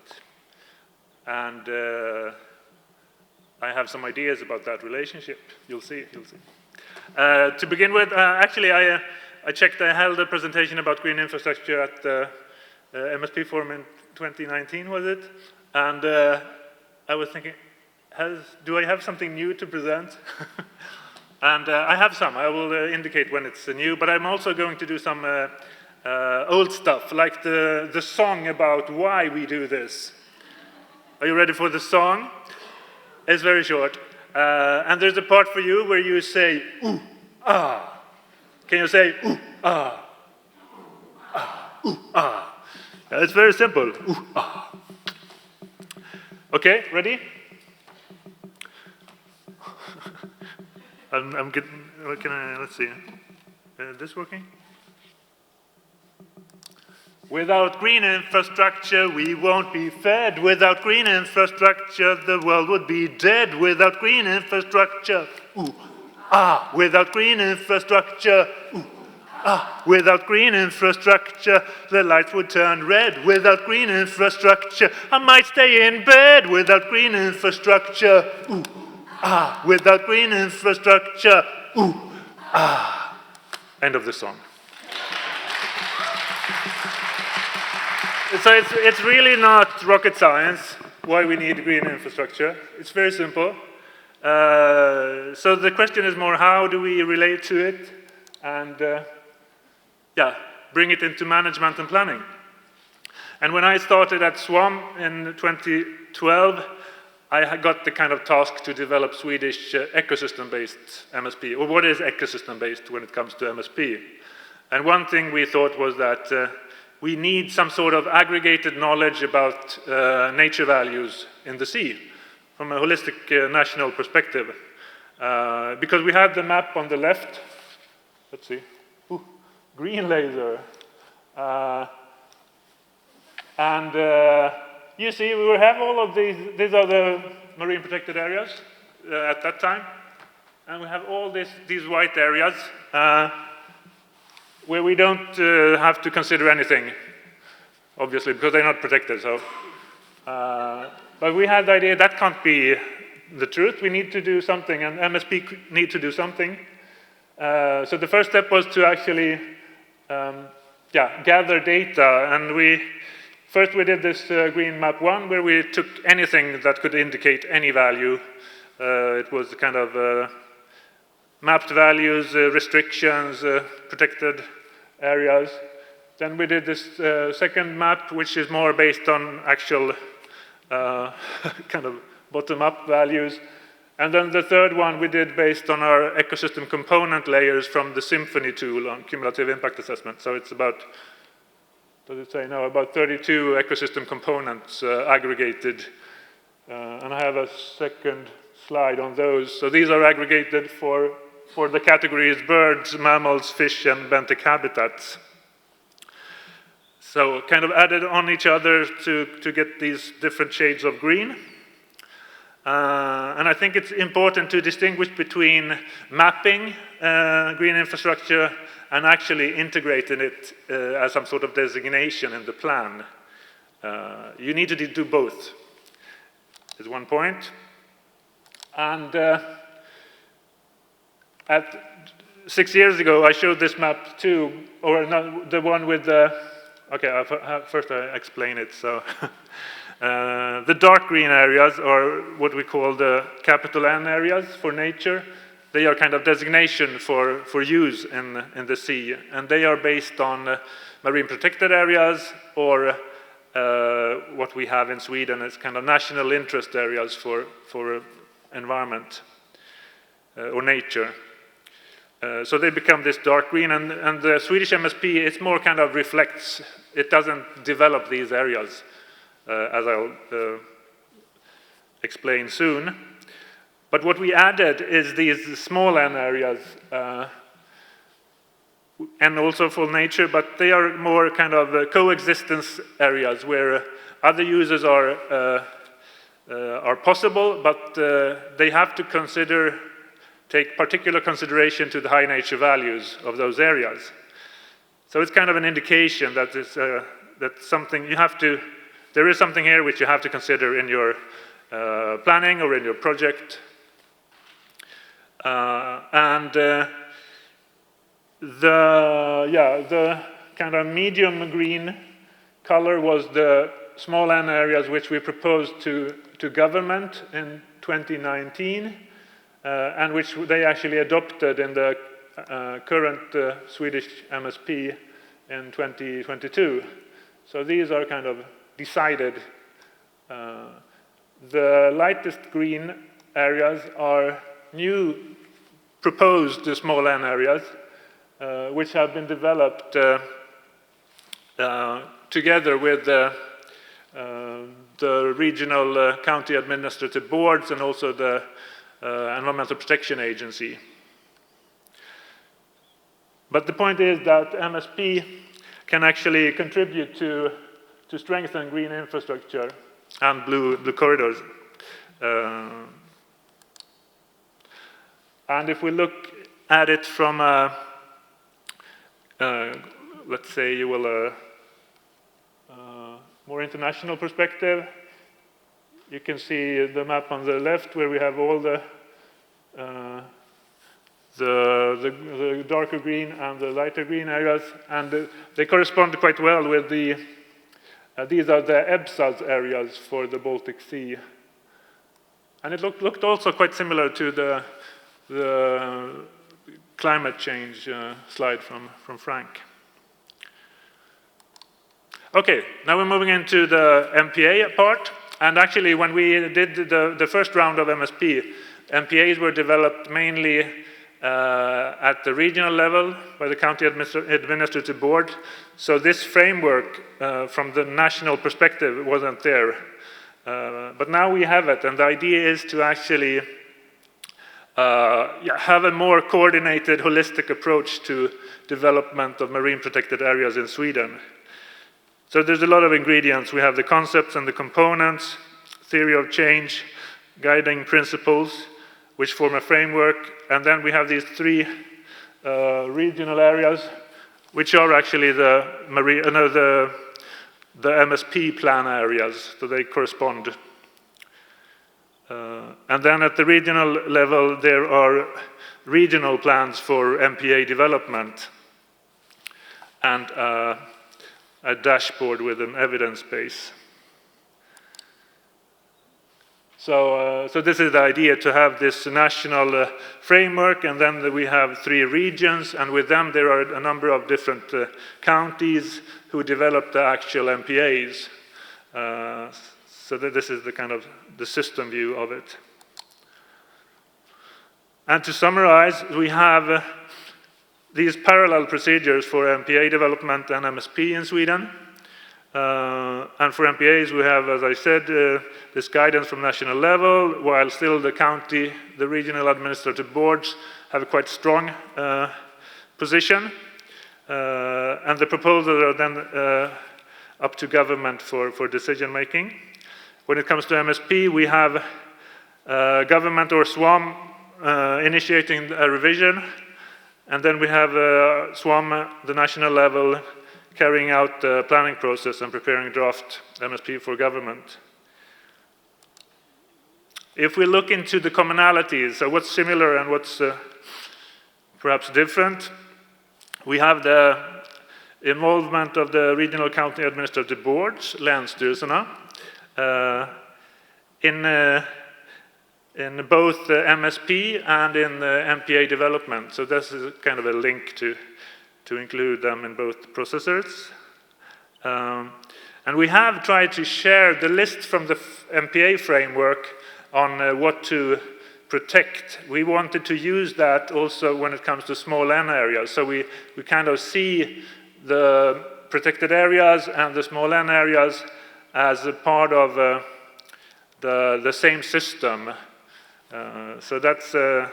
And I have some ideas about that relationship. You'll see. To begin with, actually, I checked. I held a presentation about green infrastructure at the MSP Forum in 2019, was it? And I was thinking, do I have something new to present? And I have some. I will indicate when it's new, but I'm also going to do some old stuff, like the song about why we do this. Are you ready for the song? It's very short. And there's a part for you where you say, ooh, ah. Can you say, ooh, ah, ah, ooh, ah? It's very simple. Ooh, ah. Okay, ready? I'm getting, what can I, let's see. Is this working? Without green infrastructure, we won't be fed. Without green infrastructure, the world would be dead. Without green infrastructure, ooh, ah. Without green infrastructure, ooh, ah. Without green infrastructure, the lights would turn red. Without green infrastructure, I might stay in bed. Without green infrastructure, ooh, ah. Without green infrastructure, ooh, ah. End of the song. So it's really not rocket science why we need green infrastructure. It's very simple. So the question is more, how do we relate to it and bring it into management and planning? And when I started at SWAM in 2012, I got the kind of task to develop Swedish ecosystem-based MSP. Or what is ecosystem-based when it comes to MSP? And one thing we thought was that we need some sort of aggregated knowledge about nature values in the sea from a holistic national perspective. Because we had the map on the left. Let's see. Ooh, green laser. You see, we will have all of these are the marine protected areas at that time. And we have all these white areas where we don't have to consider anything, obviously, because they're not protected. So, but we had the idea that can't be the truth. We need to do something, and MSP need to do something. So the first step was to actually gather data, and first we did this green map 1, where we took anything that could indicate any value. It was kind of mapped values, restrictions, protected areas. Then we did this second map, which is more based on actual kind of bottom-up values. And then the third one we did based on our ecosystem component layers from the Symphony tool on cumulative impact assessment. So it's about, does it say? No, about 32 ecosystem components aggregated. And I have a second slide on those. So these are aggregated for the categories birds, mammals, fish, and benthic habitats. So kind of added on each other to get these different shades of green. And I think it's important to distinguish between mapping green infrastructure and actually integrating it as some sort of designation in the plan. You need to do both, is one point. And at 6 years ago, I showed this map too, or not, the one with the, okay, first I explain it. So the dark green areas are what we call the capital N areas for nature. They are kind of designation for use in the sea, and they are based on marine protected areas or what we have in Sweden is kind of national interest areas for environment or nature. So they become this dark green, and the Swedish MSP, it's more kind of reflects, it doesn't develop these areas, as I'll explain soon. But what we added is these small N areas, and also for nature, but they are more kind of coexistence areas where other uses are possible, but they have to take particular consideration to the high nature values of those areas. So it's kind of an indication that there is something here which you have to consider in your planning or in your project. The kind of medium green color was the small N areas which we proposed to government in 2019. And which they actually adopted in the current Swedish MSP in 2022. So these are kind of decided. The lightest green areas are new proposed small N areas, which have been developed together with the regional county administrative boards and also the Environmental Protection Agency. But the point is that MSP can actually contribute to strengthen green infrastructure and blue corridors. And if we look at it from a, let's say, more international perspective, you can see the map on the left where we have all the darker green and the lighter green areas, and they correspond quite well with the, these are the EBSAS areas for the Baltic Sea. And it looked also quite similar to the climate change slide from Frank. Okay, now we're moving into the MPA part. And actually, when we did the first round of MSP, MPAs were developed mainly at the regional level by the county administrative board. So this framework from the national perspective wasn't there. But now we have it, and the idea is to actually have a more coordinated, holistic approach to development of marine protected areas in Sweden. So there's a lot of ingredients. We have the concepts and the components, theory of change, guiding principles, which form a framework, and then we have these three regional areas, which are actually the MSP plan areas, so they correspond. And then at the regional level, there are regional plans for MPA development, and a dashboard with an evidence base. So this is the idea, to have this national framework, and then we have three regions, and with them there are a number of different counties who develop the actual MPAs. So that this is the kind of the system view of it. And to summarize, we have these parallel procedures for MPA development and MSP in Sweden. And for MPAs, we have, as I said, this guidance from national level, while still the county, the regional administrative boards have a quite strong position. And the proposals are then up to government for decision making. When it comes to MSP, we have government or SWAM initiating a revision. And then we have SWAM, the national level, carrying out the planning process and preparing draft MSP for government. If we look into the commonalities, so what's similar and what's perhaps different, we have the involvement of the regional county administrative boards, länsstyrelserna, in both the MSP and in the MPA development. So this is kind of a link to include them in both processes. And we have tried to share the list from the MPA framework on what to protect. We wanted to use that also when it comes to small N areas. So we kind of see the protected areas and the small N areas as a part of the same system. So that's the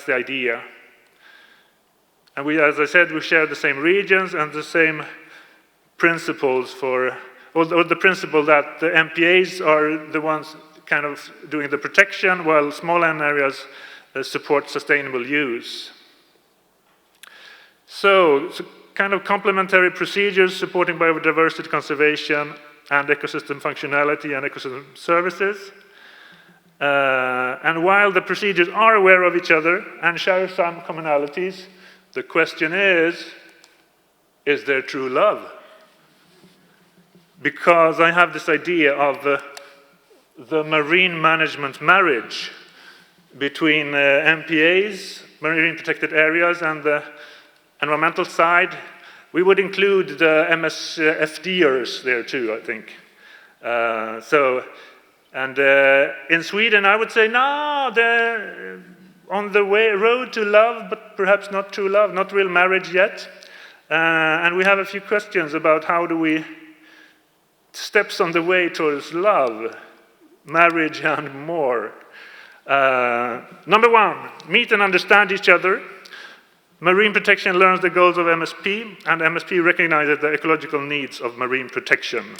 idea. And we, as I said, we share the same regions and the same principles for, or the principle that the MPAs are the ones kind of doing the protection, while small N areas support sustainable use. So kind of complementary procedures supporting biodiversity conservation and ecosystem functionality and ecosystem services. And while the procedures are aware of each other and share some commonalities, the question is there true love? Because I have this idea of the marine management marriage between MPAs, marine protected areas, and the environmental side. We would include the MSFDers there too, I think. And in Sweden, I would say, no, they're on the road to love, but perhaps not true love, not real marriage yet. And we have a few questions about how do we steps on the way towards love, marriage, and more. Number one, meet and understand each other. Marine protection learns the goals of MSP, and MSP recognizes the ecological needs of marine protection.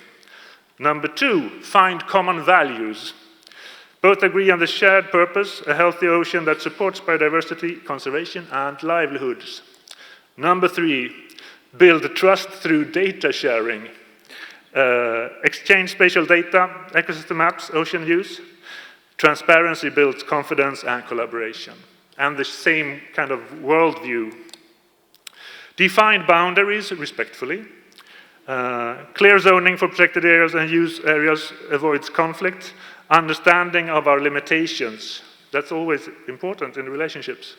Number 2, find common values. Both agree on the shared purpose, a healthy ocean that supports biodiversity, conservation, and livelihoods. Number 3, build trust through data sharing. Exchange spatial data, ecosystem maps, ocean use. Transparency builds confidence and collaboration. And the same kind of worldview. Define boundaries respectfully. Clear zoning for protected areas and use areas avoids conflict. Understanding of our limitations. That's always important in relationships.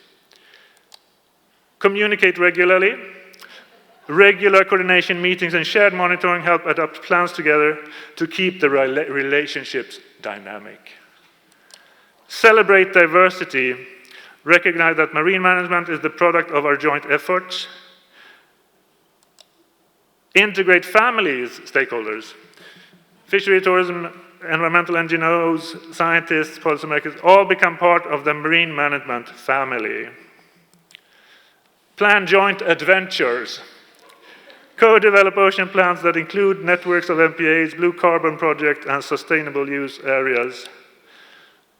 Communicate regularly. Regular coordination meetings and shared monitoring help adapt plans together to keep the relationships dynamic. Celebrate diversity. Recognize that marine management is the product of our joint efforts. Integrate families, stakeholders. Fishery, tourism, environmental NGOs, scientists, policymakers, all become part of the marine management family. Plan joint adventures. Co-develop ocean plans that include networks of MPAs, blue carbon project, and sustainable use areas.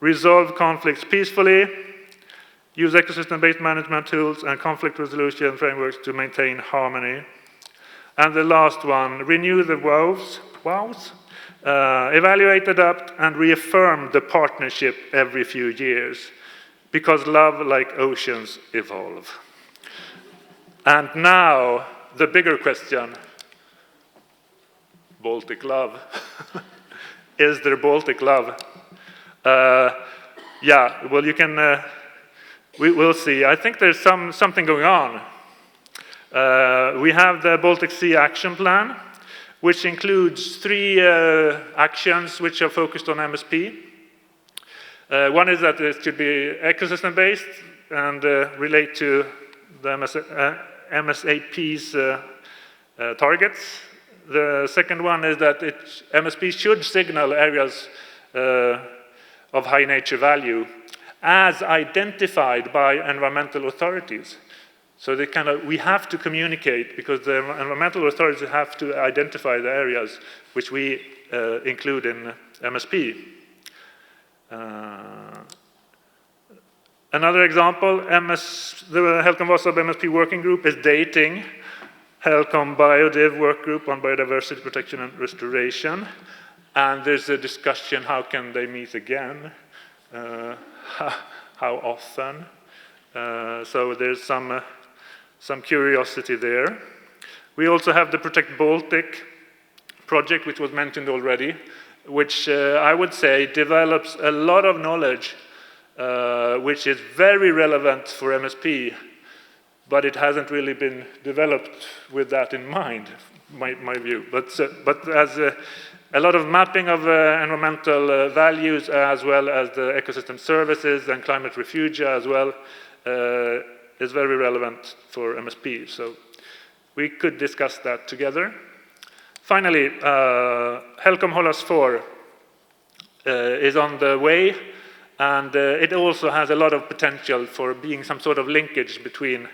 Resolve conflicts peacefully. Use ecosystem-based management tools and conflict resolution frameworks to maintain harmony. And the last one, renew the vows. Evaluate, adapt, and reaffirm the partnership every few years, because love, like oceans, evolve. And now, the bigger question, Baltic love. Is there Baltic love? Yeah, well, you can, we'll see. I think there's something going on. We have the Baltic Sea Action Plan, which includes 3 actions which are focused on MSP. One is that it should be ecosystem-based and relate to the MSAP's targets. The second one is that MSP should signal areas of high nature value as identified by environmental authorities. So we have to communicate, because the environmental authorities have to identify the areas which we include in MSP. Another example, the HELCOM-VASAB MSP working group is dating HELCOM Biodiv work group on biodiversity protection and restoration. And there's a discussion, how can they meet again? How often? So there's some curiosity there. We also have the Protect Baltic project, which was mentioned already, which I would say develops a lot of knowledge which is very relevant for MSP, but it hasn't really been developed with that in mind, my view. But as a lot of mapping of environmental values, as well as the ecosystem services and climate refuge as well, is very relevant for MSP. So we could discuss that together. Finally, HELCOM Hollas 4 is on the way, and it also has a lot of potential for being some sort of linkage between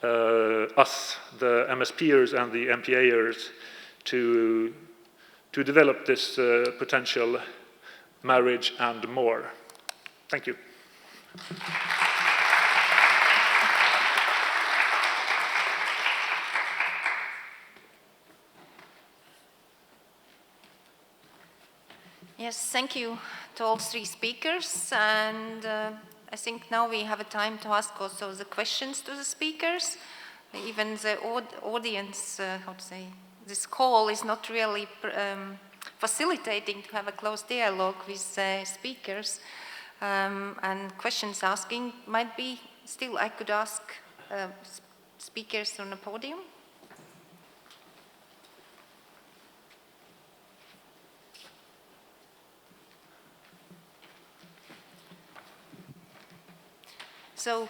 us, the MSPers and the MPAers, to develop this potential marriage and more. Thank you. Yes, thank you to all 3 speakers, and I think now we have a time to ask also the questions to the speakers. Even the audience, this call is not really facilitating to have a close dialogue with speakers, and questions asking might be, still I could ask speakers on the podium. So,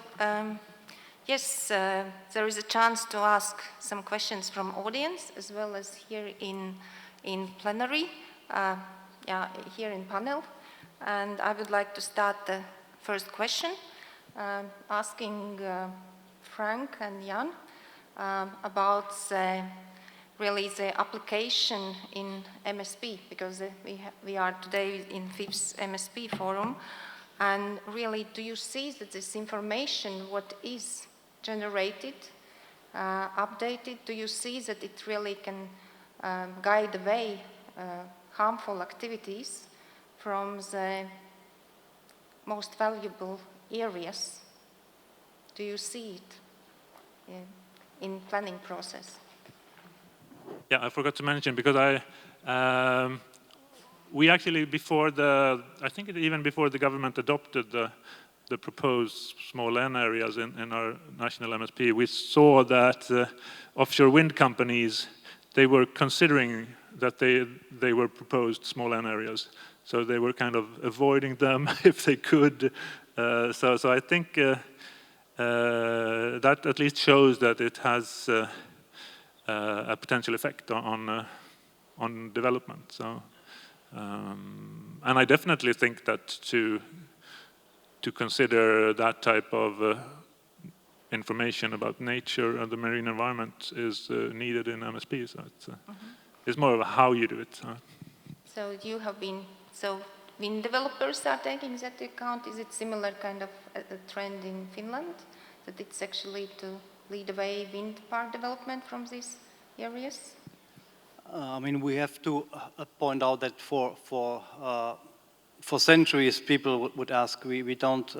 yes, there is a chance to ask some questions from audience, as well as here in plenary, here in panel. And I would like to start the first question, asking Frank and Jan about really the application in MSP, because we are today in 5th MSP forum. And really, do you see that this information, what is generated, updated, do you see that it really can guide away harmful activities from the most valuable areas? Do you see it in planning process? Yeah, I forgot to mention, because we actually, I think even before the government adopted the proposed small N areas in our national MSP, we saw that offshore wind companies, they were considering that they were proposed small N areas. So they were kind of avoiding them if they could. So I think that at least shows that it has a potential effect on development. So, and I definitely think that to consider that type of information about nature and the marine environment is needed in MSP. So it's more of how you do it. So you have been, so wind developers are taking that into account. Is it similar kind of a trend in Finland, that it's actually to lead away wind park development from these areas? I mean, we have to point out that for centuries, people would ask, we don't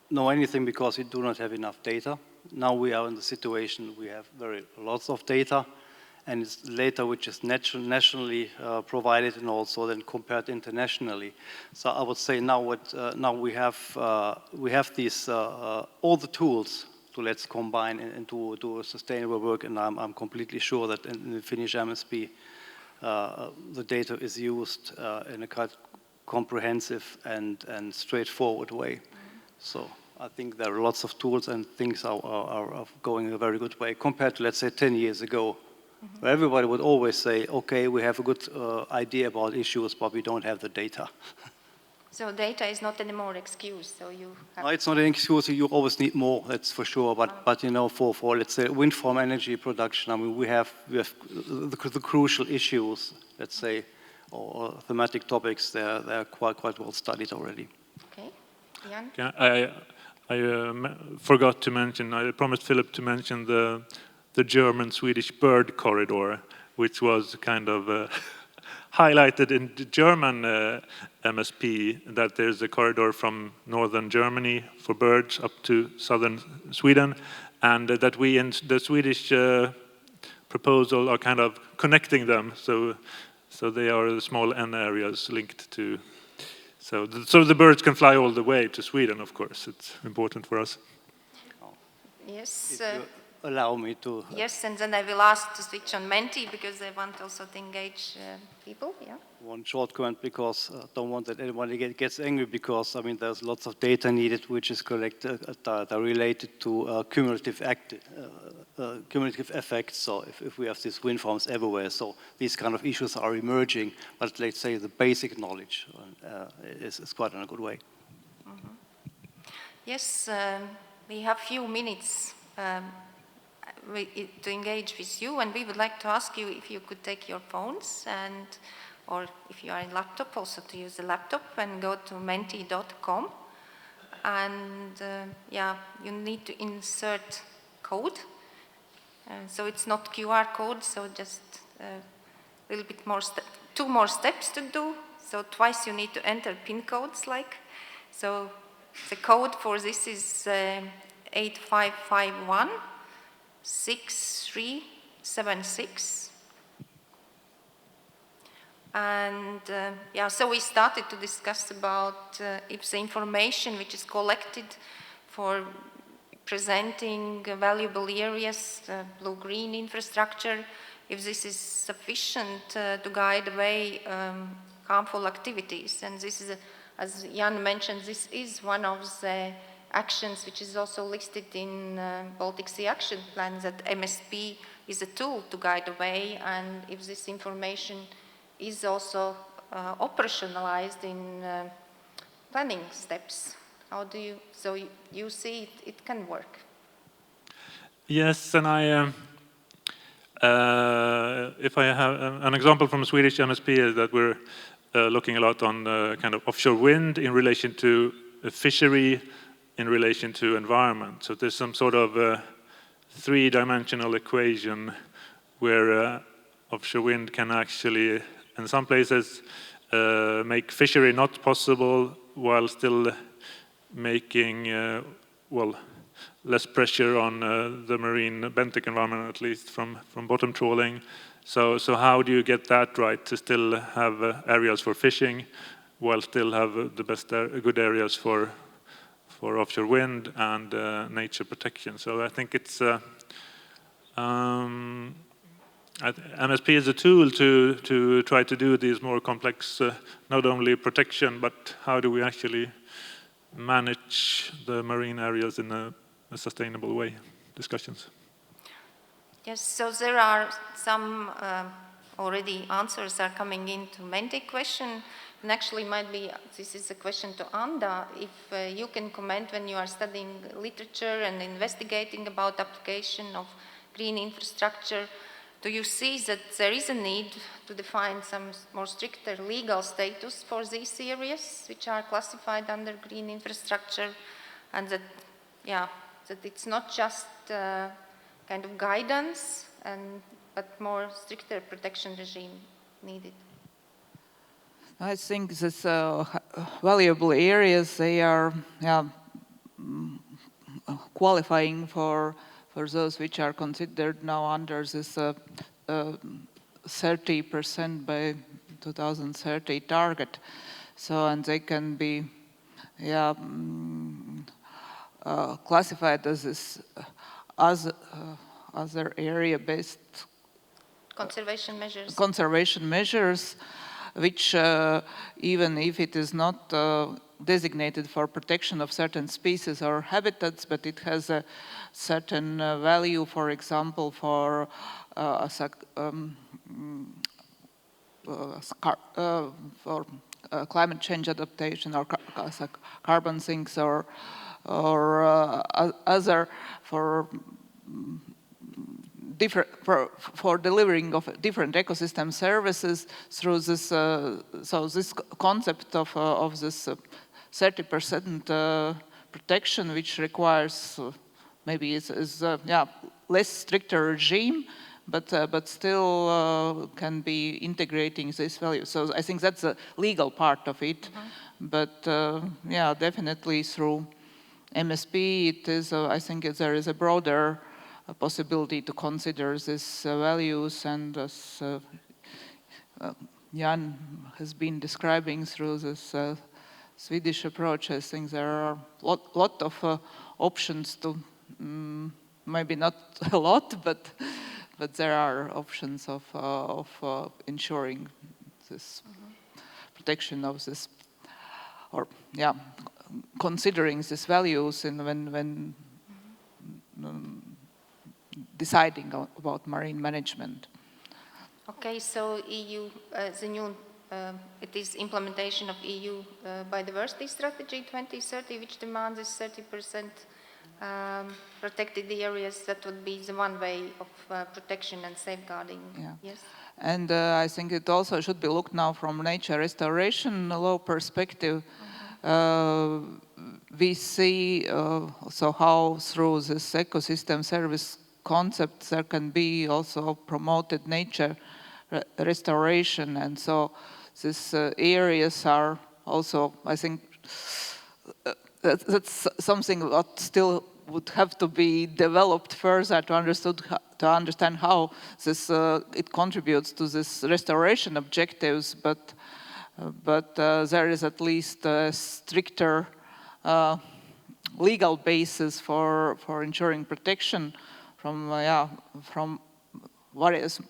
know anything because we do not have enough data. Now we are in the situation we have lots of data, and it's data which is nationally provided and also then compared internationally. So I would say now we have these all the tools to let's combine and to do a sustainable work, and I'm completely sure that in the Finnish MSP the data is used in a quite comprehensive and straightforward way. So I think there are lots of tools and things are going in a very good way compared to, let's say, 10 years ago, where everybody would always say, okay, we have a good idea about issues, but we don't have the data. So data is not anymore excuse. So you have. No, it's not an excuse. You always need more. That's for sure. But you know, for let's say wind farm energy production, I mean, we have the crucial issues. Let's say, or thematic topics. They're quite well studied already. Okay, Jan. Yeah, I forgot to mention. I promised Philip to mention the German-Swedish bird corridor, which was kind of highlighted in the German MSP, that there's a corridor from northern Germany for birds up to southern Sweden, and that we in the Swedish proposal are kind of connecting them, so they are the small N areas linked to, so the birds can fly all the way to Sweden, of course. It's important for us. Yes. Allow me to. Yes, and then I will ask to switch on Menti, because I want also to engage people. Yeah. One short comment, because I don't want that anybody gets angry, because I mean there's lots of data needed which is collected that are related to cumulative effects. So if we have these wind farms everywhere, so these kind of issues are emerging. But let's say the basic knowledge is quite in a good way. Yes, we have few minutes to engage with you, and we would like to ask you if you could take your phones, and or if you are in laptop, also to use the laptop and go to menti.com, and yeah, you need to insert code, so it's not QR code, so just a little bit more, two more steps to do. So twice you need to enter PIN codes, like, so the code for this is 8551 6376, and yeah, so we started to discuss about if the information which is collected for presenting valuable areas, blue-green infrastructure, if this is sufficient to guide away harmful activities. And this is, as Jan mentioned, this is one of the actions which is also listed in Baltic Sea Action Plan, that MSP is a tool to guide the way, and if this information is also operationalized in planning steps, how do you, so you see it can work? Yes, and if I have an example from a Swedish MSP is that we're looking a lot on kind of offshore wind in relation to fishery, in relation to environment. So there's some sort of three-dimensional equation where offshore wind can actually, in some places, make fishery not possible while still making, well, less pressure on the marine benthic environment, at least from bottom trawling. So how do you get that right to still have areas for fishing while still have the best good areas for offshore wind and nature protection? So I think it's MSP is a tool to try to do these more complex, not only protection, but how do we actually manage the marine areas in a sustainable way, discussions. Yes, so there are some already answers are coming in to Mende's question, and actually might be, this is a question to Anda, if you can comment when you are studying literature and investigating about application of green infrastructure, do you see that there is a need to define some more stricter legal status for these areas which are classified under green infrastructure, and that, yeah, that it's not just kind of guidance, but more stricter protection regime needed? I think this valuable areas, they are qualifying for those which are considered now under this 30% by 2030 target. So, and they can be classified as this other area-based conservation measures, which even if it is not designated for protection of certain species or habitats, but it has a certain value, for example, for climate change adaptation or carbon sinks or other for delivering of different ecosystem services through this. So this concept of this 30% protection, which requires maybe is less stricter regime, but still can be integrating this value. So I think that's the legal part of it. Mm-hmm. But yeah, definitely through MSP, it is. I think there is a broader possibility to consider these values, and as Jan has been describing through this Swedish approach, I think there are a lot of options to, maybe not a lot, but there are options of ensuring this protection of this, or considering these values in when deciding about marine management. Okay, so EU, the new, it is implementation of EU Biodiversity Strategy 2030, which demands this 30% protected areas. That would be the one way of protection and safeguarding. Yeah. Yes. And I think it also should be looked now from nature restoration law perspective. We see so how through this ecosystem service concept there can be also promoted nature restoration, and so these areas are also, I think, that's something that still would have to be developed further to understand how this it contributes to this restoration objectives, but there is at least a stricter legal basis for ensuring protection from various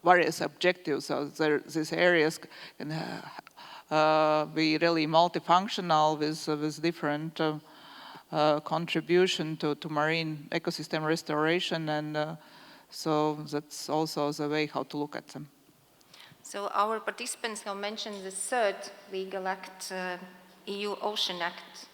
various objectives. So these areas can be really multifunctional with different contribution to marine ecosystem restoration, and so that's also the way how to look at them. So our participants have mentioned the third legal act, EU Ocean Act.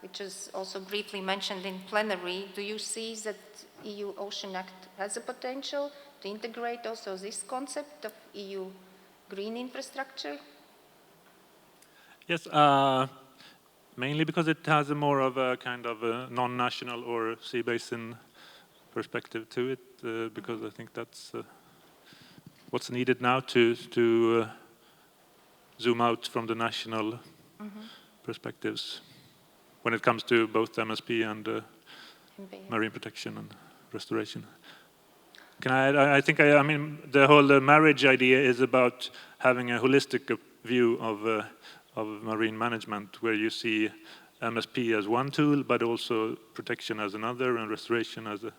which is also briefly mentioned in plenary. Do you see that EU Ocean Act has a potential to integrate also this concept of EU green infrastructure? Yes, mainly because it has a more of a kind of a non-national or sea basin perspective to it, because I think that's what's needed now to zoom out from the national perspectives when it comes to both MSP and marine protection and restoration. I think I mean the whole marriage idea is about having a holistic view of marine management, where you see MSP as one tool, but also protection as another and restoration as a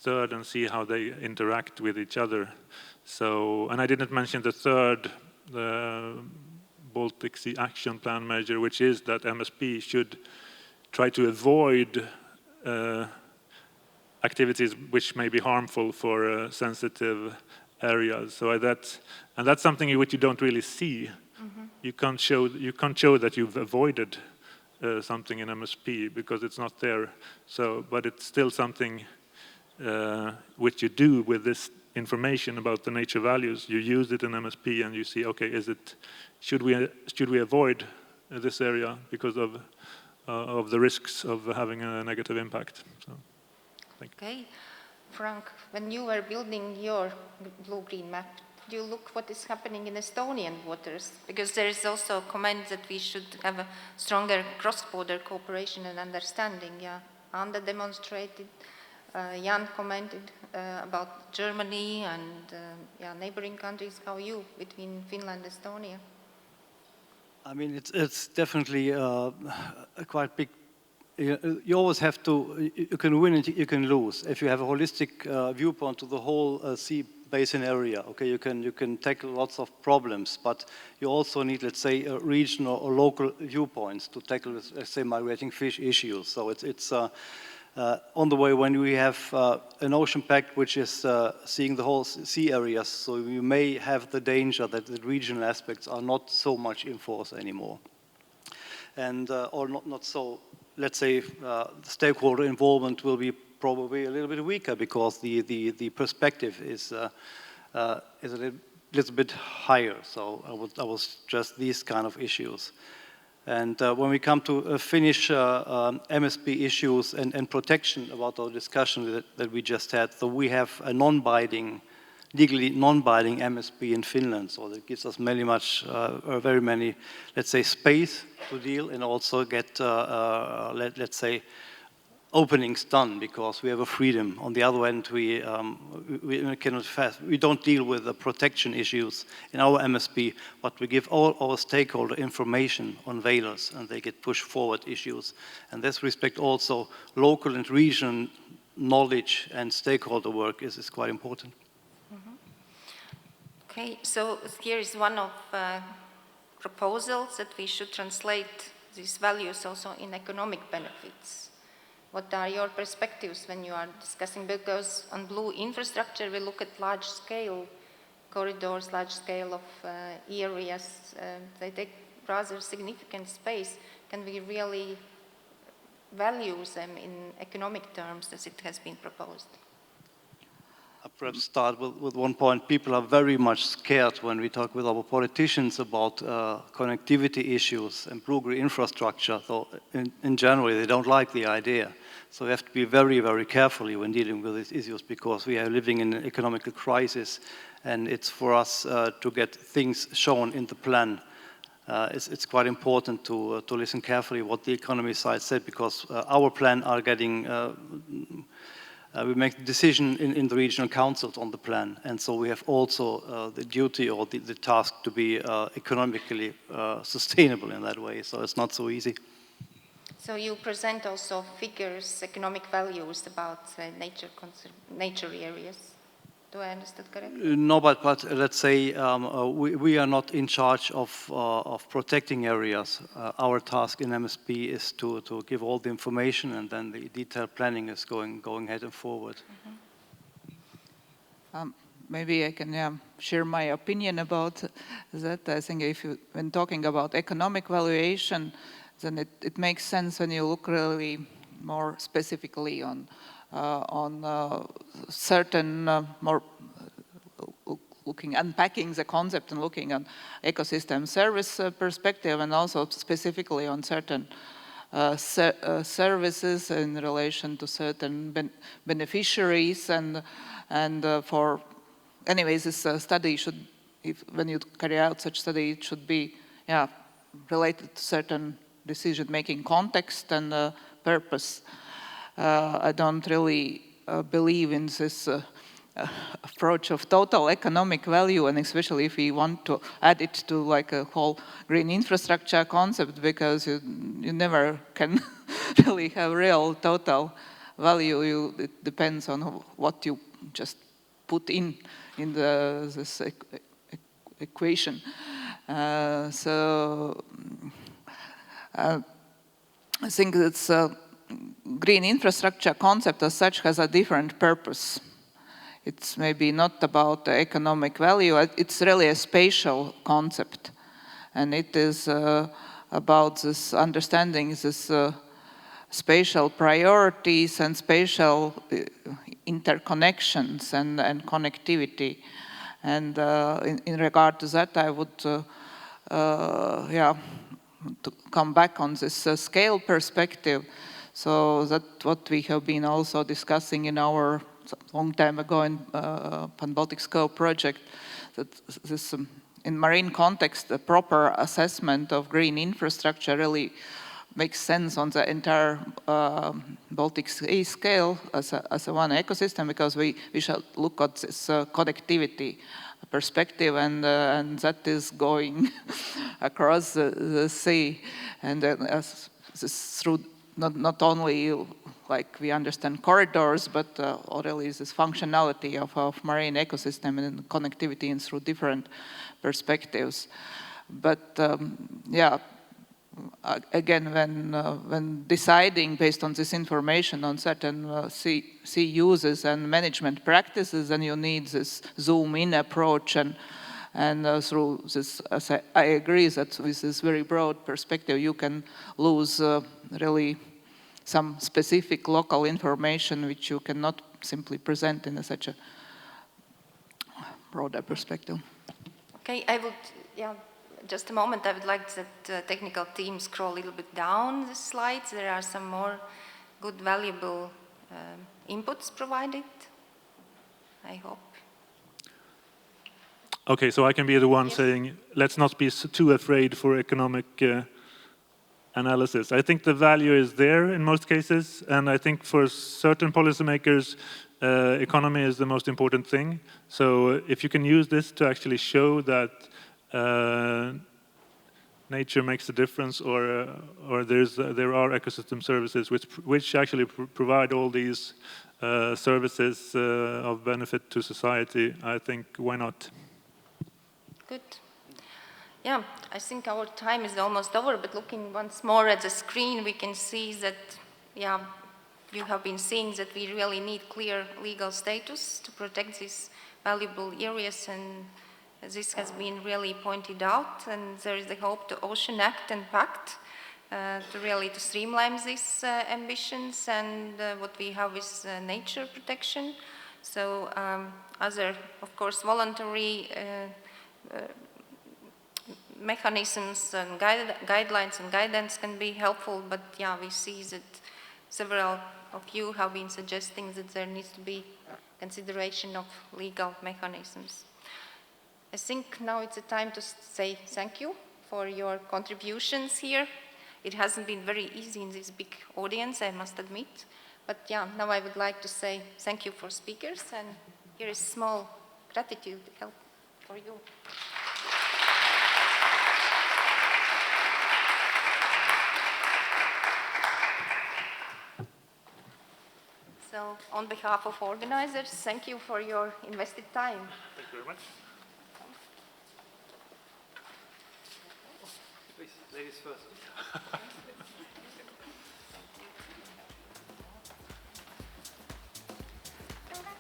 third, and see how they interact with each other. So, and I didn't mention the third, the Baltic Sea Action Plan measure, which is that MSP should try to avoid activities which may be harmful for sensitive areas. So that's something which you don't really see. You can't show that you've avoided something in MSP because it's not there. So, but it's still something which you do with this information about the nature values. You use it in MSP and you see, okay, should we avoid this area because of the risks of having a negative impact? So, okay, Frank, when you were building your blue-green map, did you look what is happening in Estonian waters? Because there is also a comment that we should have a stronger cross-border cooperation and understanding. Yeah, Anda demonstrated, Jan commented about Germany and neighboring countries. How are you between Finland and Estonia? I mean, it's definitely a quite big. You always have to. You can win and you can lose. If you have a holistic viewpoint to the whole sea basin area, okay, you can tackle lots of problems, but you also need, let's say, regional or local viewpoints to tackle, let's say, migrating fish issues. So it's on the way when we have an ocean pact which is seeing the whole sea areas, so you may have the danger that the regional aspects are not so much in force anymore, and or not so. Let's say the stakeholder involvement will be probably a little bit weaker because the perspective is a little bit higher. So I was just these kind of issues. And when we come to Finnish MSP issues and protection about our discussion that we just had, so we have a legally non-binding MSP in Finland, so that gives us very many, let's say, space to deal and also get, let's say, openings done because we have a freedom. On the other end, we don't deal with the protection issues in our MSP, but we give all our stakeholder information on whalers and they get pushed forward issues. And this respect also local and regional knowledge and stakeholder work is quite important. Okay, so here is one of proposals that we should translate these values also in economic benefits. What are your perspectives when you are discussing? Because on blue infrastructure, we look at large-scale corridors, large scale of areas. They take rather significant space. Can we really value them in economic terms as it has been proposed? I'll perhaps start with one point. People are very much scared when we talk with our politicians about connectivity issues and blue-green infrastructure. So in general, they don't like the idea. So we have to be very, very carefully when dealing with these issues because we are living in an economic crisis and it's for us to get things shown in the plan. It's quite important to listen carefully what the economy side said because our plan are getting we make the decision in the regional councils on the plan, and so we have also the duty or the task to be economically sustainable in that way, so it's not so easy. So you present also figures, economic values about nature areas. Do I understand correctly? No, but let's say we are not in charge of protecting areas. Our task in MSP is to give all the information, and then the detailed planning is going ahead and forward. Maybe I can share my opinion about that. I think when talking about economic valuation, then it makes sense when you look really more specifically on certain more unpacking the concept and looking on ecosystem service perspective, and also specifically on certain services in relation to certain beneficiaries, and for anyways, this study should, when you carry out such study, it should be related to certain decision-making context and purpose. I don't really believe in this approach of total economic value, and especially if we want to add it to like a whole green infrastructure concept, because you never can really have real total value. It depends on what you just put in this equation. So I think it's green infrastructure concept as such has a different purpose. It's maybe not about the economic value, it's really a spatial concept. And it is about this understanding this spatial priorities and spatial interconnections and connectivity. And in regard to that, I would to come back on this scale perspective. So that what we have been also discussing in our long time ago in Pan-Baltic Scope project, that this in marine context, the proper assessment of green infrastructure really makes sense on the entire Baltic Sea scale as a one ecosystem, because we shall look at this connectivity perspective, and that is going across the sea, and as this through not only like we understand corridors, but really this functionality of marine ecosystem and connectivity and through different perspectives. But again, when deciding based on this information on certain sea uses and management practices, then you need this zoom-in approach, and through this, as I agree that with this very broad perspective, you can lose really some specific local information which you cannot simply present in such a broader perspective. Okay, I would, just a moment, I would like that the technical team scroll a little bit down the slides. There are some more good, valuable inputs provided, I hope. Okay, so I can be the one saying, let's not be too afraid for economic analysis. I think the value is there in most cases, and I think for certain policymakers, economy is the most important thing. So if you can use this to actually show that nature makes a difference, or there are ecosystem services which actually provide all these services of benefit to society, I think why not? Good. Yeah, I think our time is almost over, but looking once more at the screen, we can see that, you have been seeing that we really need clear legal status to protect these valuable areas, and this has been really pointed out, and there is the hope to Ocean Act and Pact to streamline these ambitions, and what we have is nature protection. So other, of course, voluntary mechanisms and guidelines and guidance can be helpful, but we see that several of you have been suggesting that there needs to be consideration of legal mechanisms. I think now it's a time to say thank you for your contributions here. It hasn't been very easy in this big audience, I must admit, but now I would like to say thank you for speakers, and here is small gratitude help for you. So, on behalf of organizers, thank you for your invested time. Thank you very much. Please, ladies first.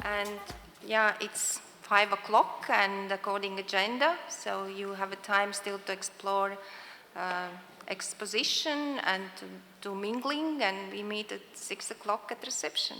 And it's 5 o'clock and according agenda, so you have a time still to explore exposition and to mingling, and we meet at 6 o'clock at reception.